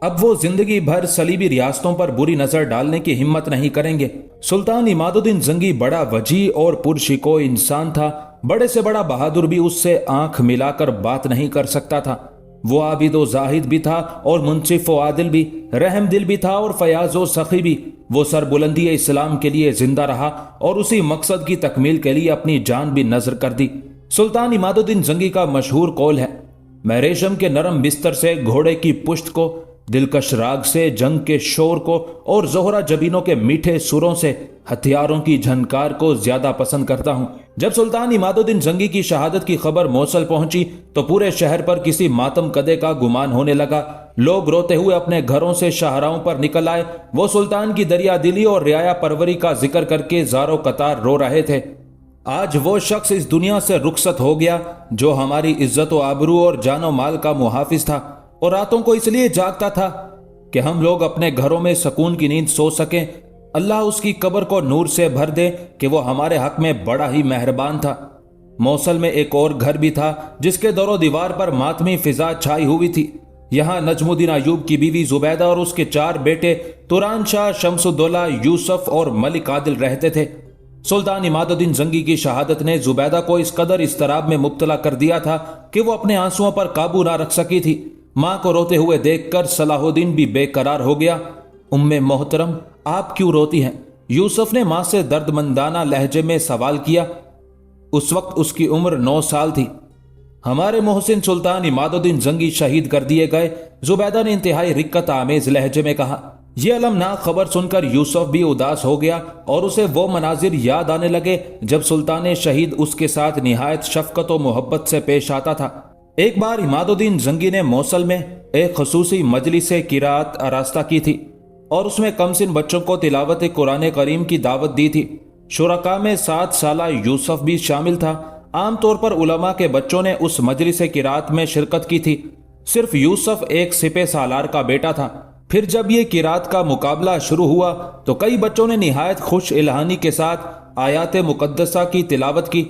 اب وہ زندگی بھر صلیبی ریاستوں پر بری نظر ڈالنے کی ہمت نہیں کریں گے۔ سلطان عماد الدین زنگی بڑا وجیح اور پرشکوہ انسان تھا۔ بڑے سے بڑا بہادر بھی اس سے آنکھ ملا کر بات نہیں کر سکتا تھا۔ وہ عابد و زاہد بھی تھا اور منصف و عادل بھی، رحم دل بھی تھا اور فیاض و سخی بھی۔ وہ سربلندی اسلام کے لیے زندہ رہا اور اسی مقصد کی تکمیل کے لیے اپنی جان بھی نذر کر دی۔ سلطان عماد الدین زنگی کا مشہور قول ہے، میں ریشم کے نرم بستر سے گھوڑے کی پشت کو، دلکش راگ سے جنگ کے شور کو اور زہرہ جبینوں کے میٹھے سروں سے ہتھیاروں کی جھنکار کو زیادہ پسند کرتا ہوں۔ جب سلطان عماد الدین زنگی کی شہادت کی خبر موصل پہنچی تو پورے شہر پر کسی ماتم کدے کا گمان ہونے لگا۔ لوگ روتے ہوئے اپنے گھروں سے شاہراہوں پر نکل آئے۔ وہ سلطان کی دریا دلی اور رعایا پروری کا ذکر کر کے زاروں قطار رو رہے تھے۔ آج وہ شخص اس دنیا سے رخصت ہو گیا جو ہماری عزت و آبرو اور جان و مال کا محافظ تھا، اور راتوں کو اس لیے جاگتا تھا کہ ہم لوگ اپنے گھروں میں سکون کی نیند سو سکیں۔ اللہ اس کی قبر کو نور سے بھر دے کہ وہ ہمارے حق میں بڑا ہی مہربان تھا۔ موصل میں ایک اور گھر بھی تھا جس کے در و دیوار پر ماتمی فضا چھائی ہوئی تھی۔ یہاں نجم الدین ایوب کی بیوی زبیدہ اور اس کے 4 بیٹے توران شاہ، شمس الدولہ، یوسف اور ملک عادل رہتے تھے۔ سلطان عماد الدین زنگی کی شہادت نے زبیدہ کو اس قدر اضطراب میں مبتلا کر دیا تھا کہ وہ اپنے آنسوؤں پر قابو نہ رکھ سکی تھی۔ ماں کو روتے ہوئے دیکھ کر صلاح الدین بھی بے قرار ہو گیا۔ ام محترم، آپ کیوں روتی ہیں؟ یوسف نے ماں سے درد مندانہ لہجے میں سوال کیا۔ اس وقت اس کی عمر 9 سال تھی۔ ہمارے محسن سلطان عماد الدین زنگی شہید کر دیے گئے، زبیدہ نے انتہائی رقت آمیز لہجے میں کہا۔ یہ المناک خبر سن کر یوسف بھی اداس ہو گیا اور اسے وہ مناظر یاد آنے لگے جب سلطان شہید اس کے ساتھ نہایت شفقت و محبت سے پیش آتا تھا۔ ایک بار عماد الدین زنگی نے موصل میں ایک خصوصی مجلس قرات آراستہ کی تھی اور اس میں کم سن بچوں کو تلاوت قرآن کریم کی دعوت دی تھی۔ شرکاء میں 7 سالہ یوسف بھی شامل تھا۔ عام طور پر علماء کے بچوں نے اس مجلس قرات میں شرکت کی تھی۔ صرف یوسف ایک سپہ سالار کا بیٹا تھا۔ پھر جب یہ قرات کا مقابلہ شروع ہوا تو کئی بچوں نے نہایت خوش الہانی کے ساتھ آیات مقدسہ کی تلاوت کی،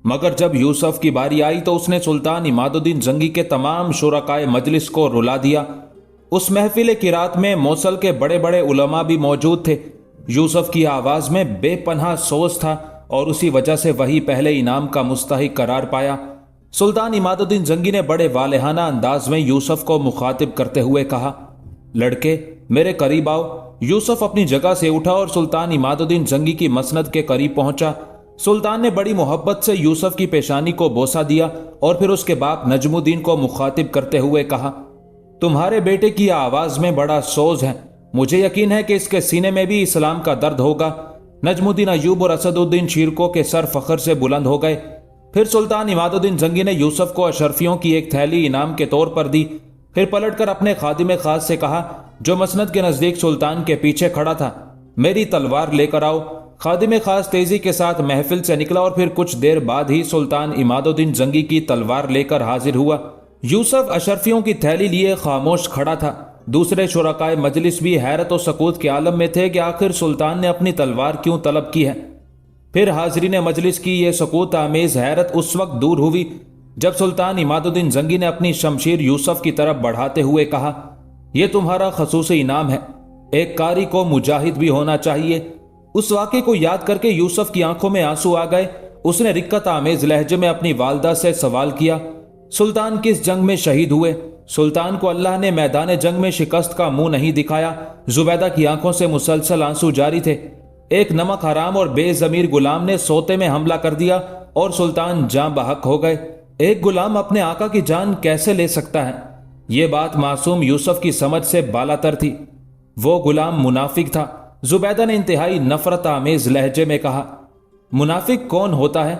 مگر جب یوسف کی باری آئی تو اس نے سلطان عماد الدین زنگی کے تمام شرکاء مجلس کو رلا دیا۔ اس محفل قرات میں موصل کے بڑے بڑے علماء بھی موجود تھے۔ یوسف کی آواز میں بے پناہ سوز تھا اور اسی وجہ سے وہی پہلے انعام کا مستحق قرار پایا۔ سلطان عماد الدین زنگی نے بڑے والہانہ انداز میں یوسف کو مخاطب کرتے ہوئے کہا، لڑکے میرے قریب آؤ۔ یوسف اپنی جگہ سے اٹھا اور سلطان عماد الدین زنگی کی مسند کے قریب پہنچا۔ سلطان نے بڑی محبت سے یوسف کی پیشانی کو بوسہ دیا اور پھر اس کے باپ نجم الدین کو مخاطب کرتے ہوئے کہا، تمہارے بیٹے کی آواز میں بڑا سوز ہے، مجھے یقین ہے کہ اس کے سینے میں بھی اسلام کا درد ہوگا۔ نجم الدین ایوب اور اسد الدین شیرکو کے سر فخر سے بلند ہو گئے۔ پھر سلطان عماد الدین زنگی نے یوسف کو اشرفیوں کی ایک تھیلی انعام کے طور پر دی۔ پھر پلٹ کر اپنے خادم خاص سے کہا جو مسند کے نزدیک سلطان کے پیچھے کھڑا تھا، میری تلوار لے کر آؤ۔ خادم خاص تیزی کے ساتھ محفل سے نکلا اور پھر کچھ دیر بعد ہی سلطان عماد الدین زنگی کی تلوار لے کر حاضر ہوا۔ یوسف اشرفیوں کی تھیلی لیے خاموش کھڑا تھا۔ دوسرے شرکائے مجلس بھی حیرت و سکوت کے عالم میں تھے کہ آخر سلطان نے اپنی تلوار کیوں طلب کی ہے۔ پھر حاضرین مجلس کی یہ سکوت آمیز حیرت اس وقت دور ہوئی جب سلطان عماد الدین زنگی نے اپنی شمشیر یوسف کی طرف بڑھاتے ہوئے کہا، یہ تمہارا خصوصی انعام ہے، ایک قاری کو مجاہد بھی ہونا چاہیے۔ اس واقعے کو یاد کر کے یوسف کی آنکھوں میں آنسو آ گئے۔ اس نے رقت آمیز لہجے میں اپنی والدہ سے سوال کیا، سلطان کس جنگ میں شہید ہوئے؟ سلطان کو اللہ نے میدان جنگ میں شکست کا منہ نہیں دکھایا۔ زبیدہ کی آنکھوں سے مسلسل آنسو جاری تھے۔ ایک نمک حرام اور بے ضمیر غلام نے سوتے میں حملہ کر دیا اور سلطان جاں بحق ہو گئے۔ ایک غلام اپنے آقا کی جان کیسے لے سکتا ہے؟ یہ بات معصوم یوسف کی سمجھ سے بالاتر تھی۔ وہ غلام منافق تھا۔ زبیدہ نے انتہائی نفرت آمیز لہجے میں کہا، منافق کون ہوتا ہے؟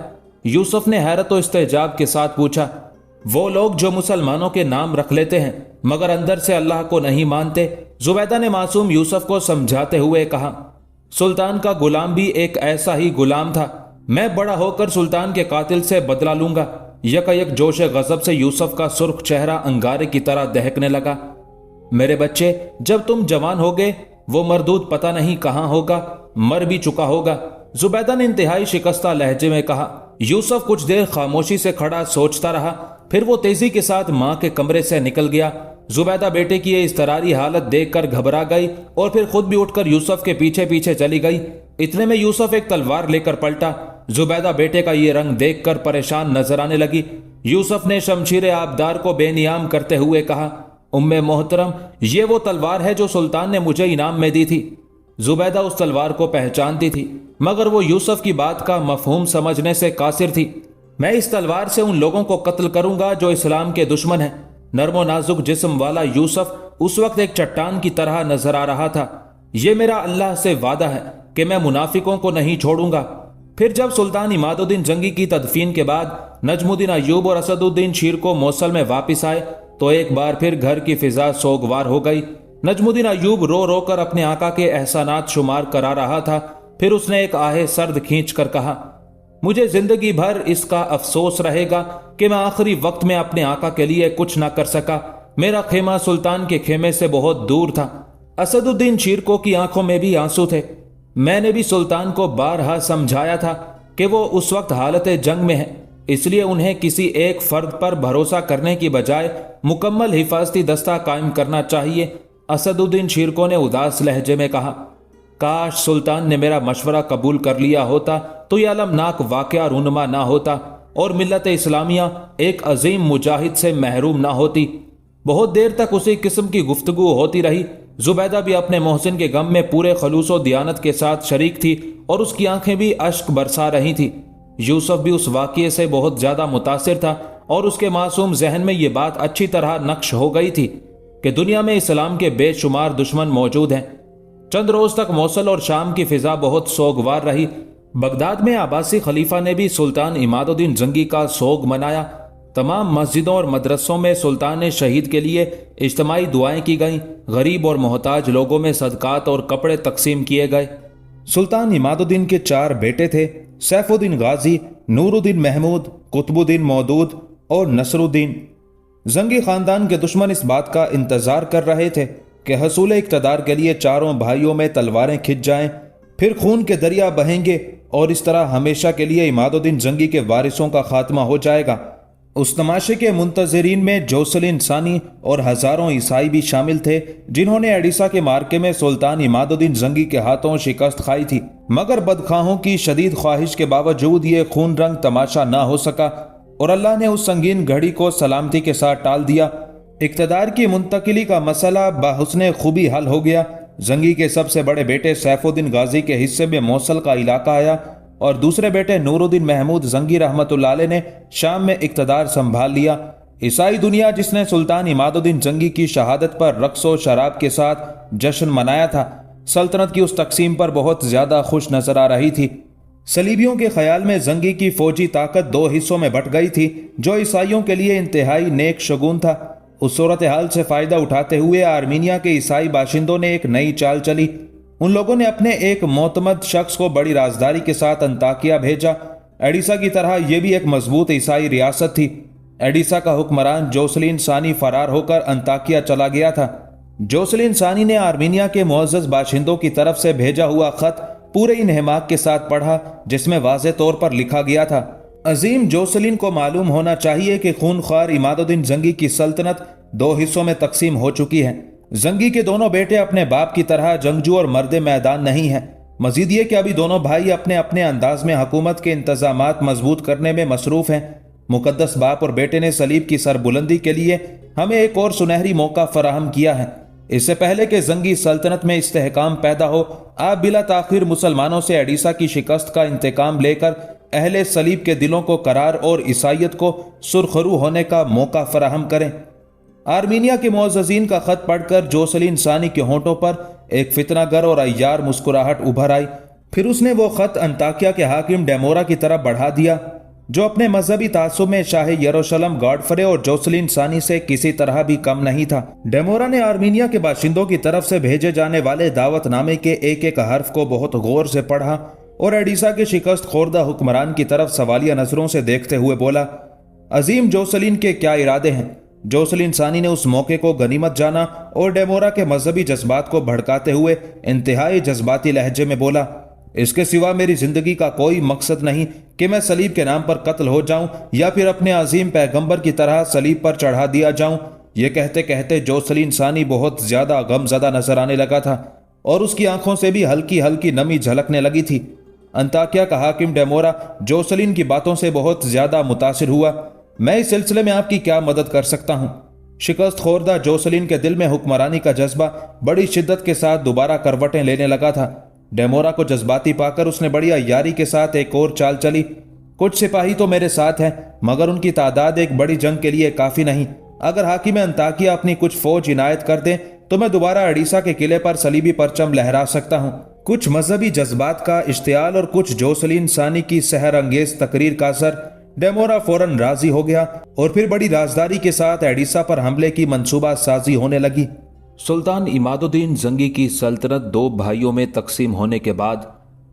یوسف نے حیرت و استعجاب کے ساتھ پوچھا، وہ لوگ جو مسلمانوں کے نام رکھ لیتے ہیں مگر اندر سے اللہ کو نہیں مانتے۔ زبیدہ نے معصوم یوسف کو سمجھاتے ہوئے کہا، سلطان کا غلام بھی ایک ایسا ہی غلام تھا، میں بڑا ہو کر سلطان کے قاتل سے بدلہ لوں گا۔ یک جوش غضب سے یوسف کا سرخ چہرہ انگارے کی طرح دہکنے لگا۔ میرے بچے، جب تم جوان ہوگے وہ مردود پتہ نہیں کہاں ہوگا، مر بھی چکا ہوگا۔ زبیدہ نے انتہائی شکستہ لہجے میں کہا۔ یوسف کچھ دیر خاموشی سے کھڑا سوچتا رہا، پھر وہ تیزی کے ساتھ ماں کے کمرے سے نکل گیا۔ زبیدہ بیٹے کی یہ اضطراری حالت دیکھ کر گھبرا گئی اور پھر خود بھی اٹھ کر یوسف کے پیچھے پیچھے چلی گئی۔ اتنے میں یوسف ایک تلوار لے کر پلٹا۔ زبیدہ بیٹے کا یہ رنگ دیکھ کر پریشان نظر آنے لگی۔ یوسف نے شمشیر آبدار کو بے نیام کرتے ہوئے کہا، ام محترم، یہ وہ تلوار ہے جو سلطان نے مجھے انعام میں دی تھی۔ زبیدہ اس تلوار کو پہچانتی تھی مگر وہ یوسف کی بات کا مفہوم سمجھنے سے قاصر تھی۔ میں اس تلوار سے ان لوگوں کو قتل کروں گا جو اسلام کے دشمن ہیں۔ نرم و نازک جسم والا یوسف اس وقت ایک چٹان کی طرح نظر آ رہا تھا۔ یہ میرا اللہ سے وعدہ ہے کہ میں منافقوں کو نہیں چھوڑوں گا۔ پھر جب سلطان عماد الدین زنگی کی تدفین کے بعد نجم الدین ایوب اور اسد الدین شیرکو موصل میں واپس آئے تو ایک بار پھر گھر کی فضا سوگوار ہو گئی۔ نجم الدین ایوب رو رو کر اپنے آقا کے احسانات شمار کرا رہا تھا۔ پھر اس نے ایک آہ سرد کھینچ کر کہا، مجھے زندگی بھر اس کا افسوس رہے گا کہ میں آخری وقت میں اپنے آقا کے لیے کچھ نہ کر سکا۔ میرا خیمہ سلطان کے خیمے سے بہت دور تھا۔ اسد الدین شیرکو کی آنکھوں میں بھی آنسو تھے۔ میں نے بھی سلطان کو بارہا سمجھایا تھا کہ وہ اس وقت حالت جنگ میں ہے، اس لیے انہیں کسی ایک فرد پر بھروسہ کرنے کی بجائے مکمل حفاظتی دستہ قائم کرنا چاہیے۔ اسد الدین شیرکو نے اداس لہجے میں کہا، کاش سلطان نے میرا مشورہ قبول کر لیا ہوتا تو یہ المناک واقعہ رونما نہ ہوتا اور ملت اسلامیہ ایک عظیم مجاہد سے محروم نہ ہوتی۔ بہت دیر تک اسی قسم کی گفتگو ہوتی رہی۔ زبیدہ بھی اپنے محسن کے غم میں پورے خلوص و دیانت کے ساتھ شریک تھی اور اس کی آنکھیں بھی اشک برسا رہی تھی۔ یوسف بھی اس واقعے سے بہت زیادہ متاثر تھا اور اس کے معصوم ذہن میں یہ بات اچھی طرح نقش ہو گئی تھی کہ دنیا میں اسلام کے بے شمار دشمن موجود ہیں۔ چند روز تک موصل اور شام کی فضا بہت سوگوار رہی۔ بغداد میں عباسی خلیفہ نے بھی سلطان عماد الدین زنگی کا سوگ منایا۔ تمام مسجدوں اور مدرسوں میں سلطان شہید کے لیے اجتماعی دعائیں کی گئیں۔ غریب اور محتاج لوگوں میں صدقات اور کپڑے تقسیم کیے گئے۔ سلطان عماد الدین کے 4 بیٹے تھے، سیف الدین غازی، نور الدین محمود، قطب الدین مودود اور نصر الدین۔ زنگی خاندان کے دشمن اس بات کا انتظار کر رہے تھے کہ حصول اقتدار کے لیے چاروں بھائیوں میں تلواریں کھنچ جائیں، پھر خون کے دریا بہیں گے اور اس طرح ہمیشہ کے لیے عماد الدین زنگی کے وارثوں کا خاتمہ ہو جائے گا۔ اس تماشے کے منتظرین میں جوسلین ثانی اور ہزاروں عیسائی بھی شامل تھے جنہوں نے ایڈیسا کے مارکے میں سلطان عماد الدین زنگی کے ہاتھوں شکست کھائی تھی، مگر بدخواہوں کی شدید خواہش کے باوجود یہ خون رنگ تماشا نہ ہو سکا اور اللہ نے اس سنگین گھڑی کو سلامتی کے ساتھ ٹال دیا۔ اقتدار کی منتقلی کا مسئلہ بحسن خوبی حل ہو گیا۔ زنگی کے سب سے بڑے بیٹے سیف الدین غازی کے حصے میں موصل کا علاقہ آیا اور دوسرے بیٹے نور الدین محمود زنگی رحمت اللہ علیہ نے شام میں اقتدار سنبھال لیا۔ عیسائی دنیا جس نے سلطان عماد الدین زنگی کی شہادت پر رقص و شراب کے ساتھ جشن منایا تھا، سلطنت کی اس تقسیم پر بہت زیادہ خوش نظر آ رہی تھی۔ صلیبیوں کے خیال میں زنگی کی فوجی طاقت 2 حصوں میں بٹ گئی تھی، جو عیسائیوں کے لیے انتہائی نیک شگون تھا۔ اس صورتحال سے فائدہ اٹھاتے ہوئے آرمینیا کے عیسائی باشندوں نے ایک نئی چال چلی۔ ان لوگوں نے اپنے ایک معتمد شخص کو بڑی رازداری کے ساتھ انطاکیہ بھیجا۔ ایڈیسا کی طرح یہ بھی ایک مضبوط عیسائی ریاست تھی۔ ایڈیسا کا حکمران جوسلین ثانی فرار ہو کر انطاکیہ چلا گیا تھا۔ جوسلین ثانی نے آرمینیا کے معزز باشندوں کی طرف سے بھیجا ہوا خط پورے انہماک کے ساتھ پڑھا، جس میں واضح طور پر لکھا گیا تھا: عظیم جوسلین کو معلوم ہونا چاہیے کہ خونخوار عماد الدین زنگی کی سلطنت 2 حصوں میں تقسیم ہو چکی ہے۔ زنگی کے دونوں بیٹے اپنے باپ کی طرح جنگجو اور مرد میدان نہیں ہیں۔ مزید یہ کہ ابھی دونوں بھائی اپنے اپنے انداز میں حکومت کے انتظامات مضبوط کرنے میں مصروف ہیں۔ مقدس باپ اور بیٹے نے صلیب کی سربلندی کے لیے ہمیں ایک اور سنہری موقع فراہم کیا ہے۔ اس سے پہلے کہ زنگی سلطنت میں استحکام پیدا ہو، آپ بلا تاخیر مسلمانوں سے ایڈیسا کی شکست کا انتقام لے کر اہل صلیب کے دلوں کو قرار اور عیسائیت کو سرخرو ہونے کا موقع فراہم کریں۔ آرمینیا کے معززین کا خط پڑھ کر جوسلین ثانی کے ہونٹوں پر ایک فتنہ گر اور عیار مسکراہٹ ابھر آئی۔ پھر اس نے وہ خط انطاکیہ کے حاکم ڈیمورا کی طرف بڑھا دیا، جو اپنے مذہبی تعصب میں شاہ یروشلم گاڈفرے اور جوسلین ثانی سے کسی طرح بھی کم نہیں تھا۔ ڈیمورا نے آرمینیا کے باشندوں کی طرف سے بھیجے جانے والے دعوت نامے کے ایک ایک حرف کو بہت غور سے پڑھا اور ایڈیسا کے شکست خوردہ حکمران کی طرف سوالیہ نظروں سے دیکھتے ہوئے بولا: عظیم جوسلین کے کیا ارادے ہیں؟ جوسلین ثانی نے اس موقع کو غنیمت جانا اور ڈیمورا کے مذہبی جذبات کو بھڑکاتے ہوئے انتہائی جذباتی لہجے میں بولا: اس کے سوا میری زندگی کا کوئی مقصد نہیں کہ میں صلیب کے نام پر قتل ہو جاؤں یا پھر اپنے عظیم پیغمبر کی طرح صلیب پر چڑھا دیا جاؤں۔ یہ کہتے کہتے جوسلین ثانی بہت زیادہ غم زدہ نظر آنے لگا تھا اور اس کی آنکھوں سے بھی ہلکی ہلکی نمی جھلکنے لگی تھی۔ انطاکیہ کا حاکم ڈیمورا جوسلین کی باتوں سے بہت زیادہ متاثر ہوا۔ میں اس سلسلے میں آپ کی کیا مدد کر سکتا ہوں؟ شکست خوردہ جوسلین کے دل میں حکمرانی کا جذبہ بڑی شدت کے ساتھ دوبارہ کروٹیں لینے لگا تھا۔ ڈیمورا کو جذباتی پا کر اس نے بڑی عیاری کے ساتھ ایک اور چال چلی: کچھ سپاہی تو میرے ساتھ ہیں، مگر ان کی تعداد ایک بڑی جنگ کے لیے کافی نہیں۔ اگر حاکم انطاکیہ اپنی کچھ فوج عنایت کر دیں تو میں دوبارہ ایڈیسا کے قلعے پر صلیبی پرچم لہرا سکتا ہوں۔ کچھ مذہبی جذبات کا اشتعال اور کچھ جوسلین ثانی کی سحر انگیز تقریر کا اثر، ڈیمورا فوراً راضی ہو گیا اور پھر بڑی رازداری کے ساتھ ایڈیسا پر حملے کی منصوبہ سازی ہونے لگی۔ سلطان عماد الدین زنگی کی سلطنت 2 بھائیوں میں تقسیم ہونے کے بعد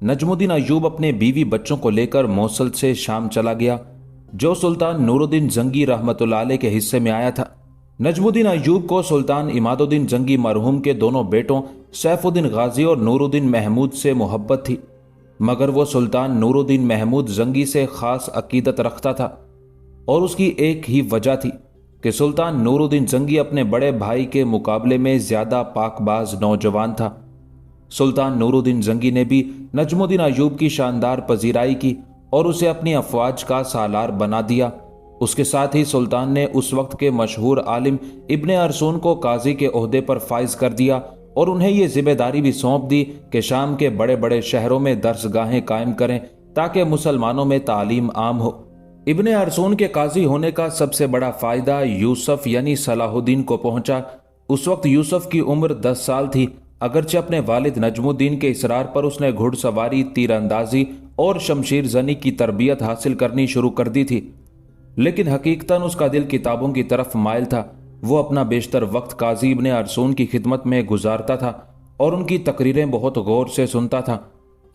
نجم الدین ایوب اپنے بیوی بچوں کو لے کر موصل سے شام چلا گیا، جو سلطان نور الدین زنگی رحمۃ اللہ علیہ کے حصے میں آیا تھا۔ نجم الدین ایوب کو سلطان عماد الدین زنگی مرحوم کے دونوں بیٹوں سیف الدین غازی اور نور الدین محمود سے محبت تھی، مگر وہ سلطان نور الدین محمود زنگی سے خاص عقیدت رکھتا تھا، اور اس کی ایک ہی وجہ تھی کہ سلطان نور الدین زنگی اپنے بڑے بھائی کے مقابلے میں زیادہ پاک باز نوجوان تھا۔ سلطان نور الدین زنگی نے بھی نجم الدین ایوب کی شاندار پذیرائی کی اور اسے اپنی افواج کا سالار بنا دیا۔ اس کے ساتھ ہی سلطان نے اس وقت کے مشہور عالم ابن ارسون کو قاضی کے عہدے پر فائز کر دیا اور انہیں یہ ذمہ داری بھی سونپ دی کہ شام کے بڑے بڑے شہروں میں درسگاہیں قائم کریں تاکہ مسلمانوں میں تعلیم عام ہو۔ ابن ارسون کے قاضی ہونے کا سب سے بڑا فائدہ یوسف یعنی صلاح الدین کو پہنچا۔ اس وقت یوسف کی عمر 10 سال تھی، اگرچہ اپنے والد نجم الدین کے اصرار پر اس نے گھڑ سواری، تیر اندازی اور شمشیر زنی کی تربیت حاصل کرنی شروع کر دی تھی، لیکن حقیقتاً اس کا دل کتابوں کی طرف مائل تھا۔ وہ اپنا بیشتر وقت قاضی ابن ارسون کی خدمت میں گزارتا تھا اور ان کی تقریریں بہت غور سے سنتا تھا۔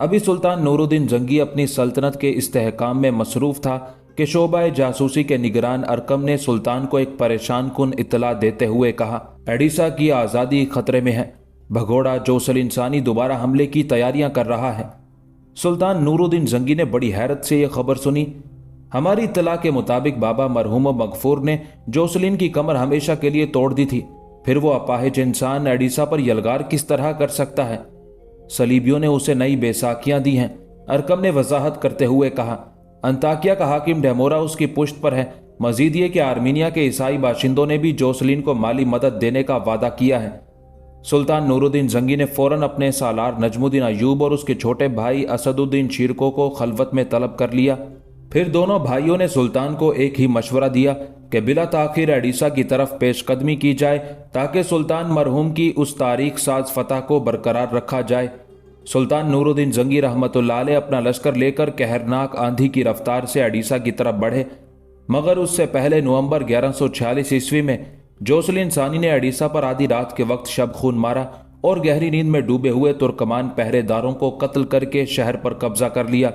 ابھی سلطان نور الدین زنگی اپنی سلطنت کے استحکام میں مصروف تھا کہ شعبہ جاسوسی کے نگران ارکم نے سلطان کو ایک پریشان کن اطلاع دیتے ہوئے کہا: ایڈیسا کی آزادی خطرے میں ہے، بھگوڑا جوسلین ثانی دوبارہ حملے کی تیاریاں کر رہا ہے۔ سلطان نور الدین زنگی نے بڑی حیرت سے یہ خبر سنی۔ ہماری اطلاع کے مطابق بابا مرحوم و مغفور نے جوسلین کی کمر ہمیشہ کے لیے توڑ دی تھی، پھر وہ اپاہج انسان ایڈیسا پر یلغار کس طرح کر سکتا ہے؟ صلیبیوں نے اسے نئی بیساکھیاں دی ہیں، ارکم نے وضاحت کرتے ہوئے کہا۔ انطاکیہ کا حاکم ڈیمورا اس کی پشت پر ہے۔ مزید یہ کہ آرمینیا کے عیسائی باشندوں نے بھی جوسلین کو مالی مدد دینے کا وعدہ کیا ہے۔ سلطان نور الدین زنگی نے فوراً اپنے سالار نجم الدین ایوب اور اس کے چھوٹے بھائی اسد الدین شیرکو کو خلوت میں طلب کر لیا۔ پھر دونوں بھائیوں نے سلطان کو ایک ہی مشورہ دیا کہ بلا تاخیر اڈیسہ کی طرف پیش قدمی کی جائے تاکہ سلطان مرحوم کی اس تاریخ ساز فتح کو برقرار رکھا جائے۔ سلطان نور الدین زنگی رحمۃ اللہ علیہ اپنا لشکر لے کر قہرناک آندھی کی رفتار سے اڈیسہ کی طرف بڑھے، مگر اس سے پہلے نومبر 1146 عیسوی میں جوسلین ثانی نے اڈیسہ پر آدھی رات کے وقت شب خون مارا اور گہری نیند میں ڈوبے ہوئے ترکمان پہرے داروں کو قتل کر کے شہر پر قبضہ کر لیا۔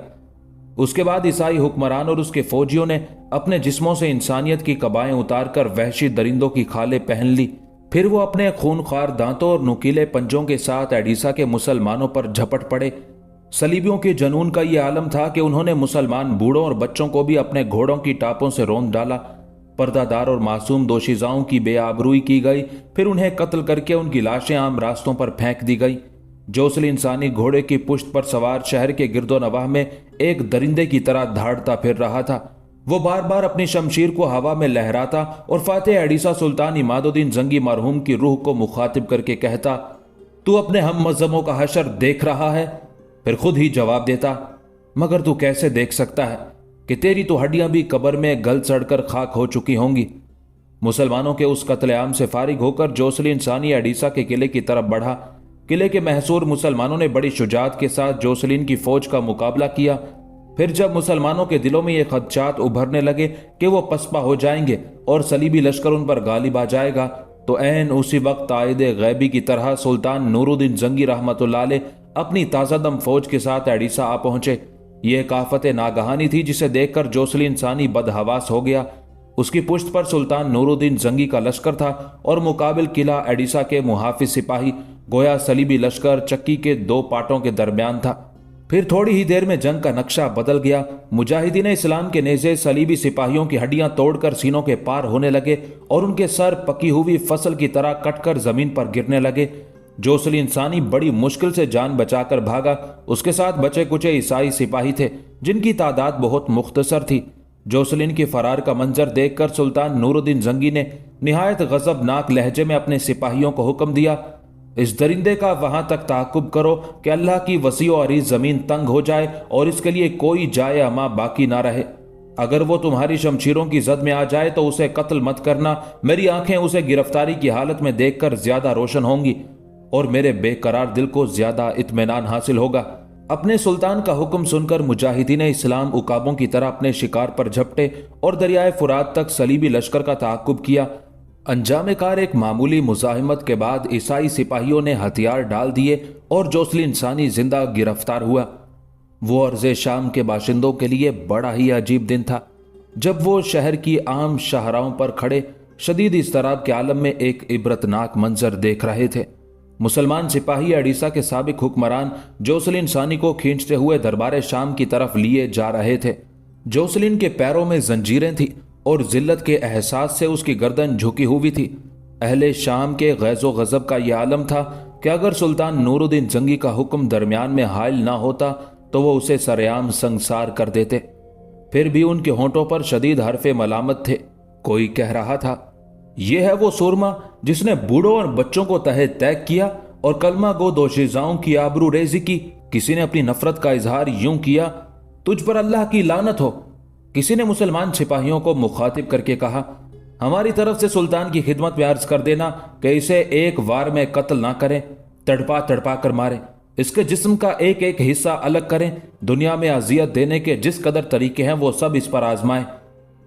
اس کے بعد عیسائی حکمران اور اس کے فوجیوں نے اپنے جسموں سے انسانیت کی قبائیں اتار کر وحشی درندوں کی کھالیں پہن لی، پھر وہ اپنے خونخوار دانتوں اور نکیلے پنجوں کے ساتھ اڈیسہ کے مسلمانوں پر جھپٹ پڑے۔ صلیبیوں کے جنون کا یہ عالم تھا کہ انہوں نے مسلمان بوڑھوں اور بچوں کو بھی اپنے گھوڑوں کی ٹاپوں سے روند ڈالا۔ پردہ دار اور معصوم دوشیزاؤں کی بے آبروئی کی گئی، پھر انہیں قتل کر کے ان کی لاشیں عام راستوں پر پھینک دی گئی۔ جوسلین ثانی گھوڑے کی پشت پر سوار شہر کے گرد و نواح میں ایک درندے کی طرح دھاڑتا پھر رہا تھا۔ وہ بار بار اپنی شمشیر کو ہوا میں لہراتا اور فاتح اڈیسہ سلطان عماد الدین زنگی مرحوم کی روح کو مخاطب کر کے کہتا، تو اپنے ہم مذہبوں کا حشر دیکھ رہا ہے؟ پھر خود ہی جواب دیتا، مگر تو کیسے دیکھ سکتا ہے کہ تیری تو ہڈیاں بھی قبر میں گل سڑ کر خاک ہو چکی ہوں گی۔ مسلمانوں کے اس قتل عام سے فارغ ہو کر جوسلین ثانی اڈیسہ کے قلعے کی طرف بڑھا۔ قلعے کے محصور مسلمانوں نے بڑی شجاعت کے ساتھ جوسلین کی فوج کا مقابلہ کیا۔ پھر جب مسلمانوں کے دلوں میں یہ خدشات ابھرنے لگے کہ وہ پسپا ہو جائیں گے اور صلیبی لشکر ان پر غالب آ جائے گا، تو عین اسی وقت تائید غیبی کی طرح سلطان نور الدین زنگی رحمۃ اللہ علیہ اپنی تازہ دم فوج کے ساتھ اڈیسہ آ پہنچے۔ یہ ایک آفت ناگہانی تھی جسے دیکھ کر جوسلین ثانی بدحواس ہو گیا۔ اس کی پشت پر سلطان نور الدین زنگی کا لشکر تھا اور مقابل قلعہ اڈیسہ کے محافظ سپاہی، گویا صلیبی لشکر چکی کے دو پاٹوں کے درمیان تھا۔ پھر تھوڑی ہی دیر میں جنگ کا نقشہ بدل گیا۔ مجاہدین اسلام کے نیزے صلیبی سپاہیوں کی ہڈیاں توڑ کر سینوں کے پار ہونے لگے اور ان کے سر پکی ہوئی فصل کی طرح کٹ کر زمین پر گرنے لگے۔ جوسلین ثانی بڑی مشکل سے جان بچا کر بھاگا۔ اس کے ساتھ بچے کچے عیسائی سپاہی تھے جن کی تعداد بہت مختصر تھی۔ جوسلین کی فرار کا منظر دیکھ کر سلطان نور الدین زنگی نے نہایت غضبناک لہجے میں اپنے سپاہیوں کو حکم دیا، اس درندے کا وہاں تک تعاقب کرو کہ اللہ کی وسیع و عریض زمین تنگ ہو جائے اور اس کے لیے کوئی جائے اما باقی نہ رہے۔ اگر وہ تمہاری شمشیروں کی زد میں آ جائے تو اسے قتل مت کرنا، میری آنکھیں اسے گرفتاری کی حالت میں دیکھ کر زیادہ روشن ہوں گی اور میرے بے قرار دل کو زیادہ اطمینان حاصل ہوگا۔ اپنے سلطان کا حکم سن کر مجاہدین اسلام عقابوں کی طرح اپنے شکار پر جھپٹے اور دریائے فرات تک صلیبی لشکر کا تعاقب کیا۔ انجام کار ایک معمولی مزاحمت کے بعد عیسائی سپاہیوں نے ہتھیار ڈال دیے اور جوسلین ثانی زندہ گرفتار ہوا۔ وہ ارض شام کے باشندوں کے لیے بڑا ہی عجیب دن تھا جب وہ شہر کی عام شاہراہوں پر کھڑے شدید اضطراب کے عالم میں ایک عبرتناک منظر دیکھ رہے تھے۔ مسلمان سپاہی اڈیسہ کے سابق حکمران جوسلین ثانی کو کھینچتے ہوئے دربار شام کی طرف لیے جا رہے تھے۔ جوسلین کے پیروں میں زنجیریں تھیں اور ذلت کے احساس سے اس کی گردن جھکی ہوئی تھی۔ اہل شام کے غیظ و غضب کا یہ عالم تھا کہ اگر سلطان نور الدین زنگی کا حکم درمیان میں حائل نہ ہوتا تو وہ اسے سرعام سنگسار کر دیتے۔ پھر بھی ان کے ہونٹوں پر شدید حرف ملامت تھے۔ کوئی کہہ رہا تھا، یہ ہے وہ سورما جس نے بوڑھوں اور بچوں کو تہے تیگ کیا اور کلمہ گو دوشیزاؤں کی آبرو ریزی کی۔ کسی نے اپنی نفرت کا اظہار یوں کیا، تجھ پر اللہ کی لعنت ہو۔ کسی نے مسلمان سپاہیوں کو مخاطب کر کے کہا، ہماری طرف سے سلطان کی خدمت میں عرض کر دینا کہ اسے ایک وار میں قتل نہ کریں، تڑپا تڑپا کر ماریں، اس کے جسم کا ایک ایک حصہ الگ کریں، دنیا میں اذیت دینے کے جس قدر طریقے ہیں وہ سب اس پر آزمائیں۔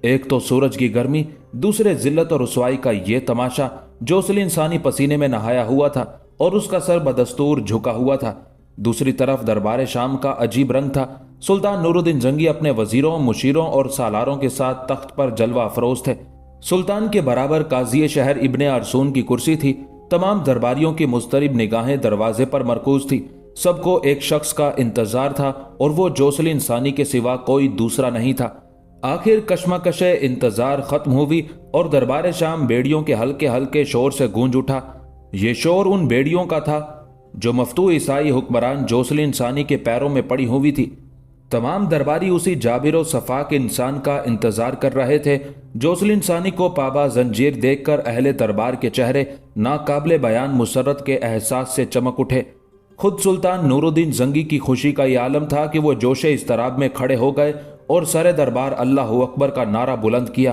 ایک تو سورج کی گرمی، دوسرے ذلت اور رسوائی کا یہ تماشا۔ جوسلین ثانی پسینے میں نہایا ہوا تھا اور اس کا سر بدستور جھکا ہوا تھا۔ دوسری طرف دربار شام کا عجیب رنگ تھا۔ سلطان نور الدین زنگی اپنے وزیروں، مشیروں اور سالاروں کے ساتھ تخت پر جلوہ افروز تھے۔ سلطان کے برابر قاضی شہر ابن ارسون کی کرسی تھی۔ تمام درباریوں کی مضطرب نگاہیں دروازے پر مرکوز تھی۔ سب کو ایک شخص کا انتظار تھا اور وہ جوسلین ثانی کے سوا کوئی دوسرا نہیں تھا۔ آخر کشمکش انتظار ختم ہوئی اور دربار شام بیڑیوں کے ہلکے ہلکے شور سے گونج اٹھا۔ یہ شور ان بیڑیوں کا تھا جو مفتوح عیسائی حکمران جوسلین ثانی کے پیروں میں پڑی ہوئی تھی۔ تمام درباری اسی جابر و صفاک انسان کا انتظار کر رہے تھے۔ جوسلین ثانی کو پابا زنجیر دیکھ کر اہل دربار کے چہرے ناقابل بیان مسرت کے احساس سے چمک اٹھے۔ خود سلطان نور الدین زنگی کی خوشی کا یہ عالم تھا کہ وہ جوش اضطراب میں کھڑے ہو گئے اور سر دربار اللہ اکبر کا نعرہ بلند کیا۔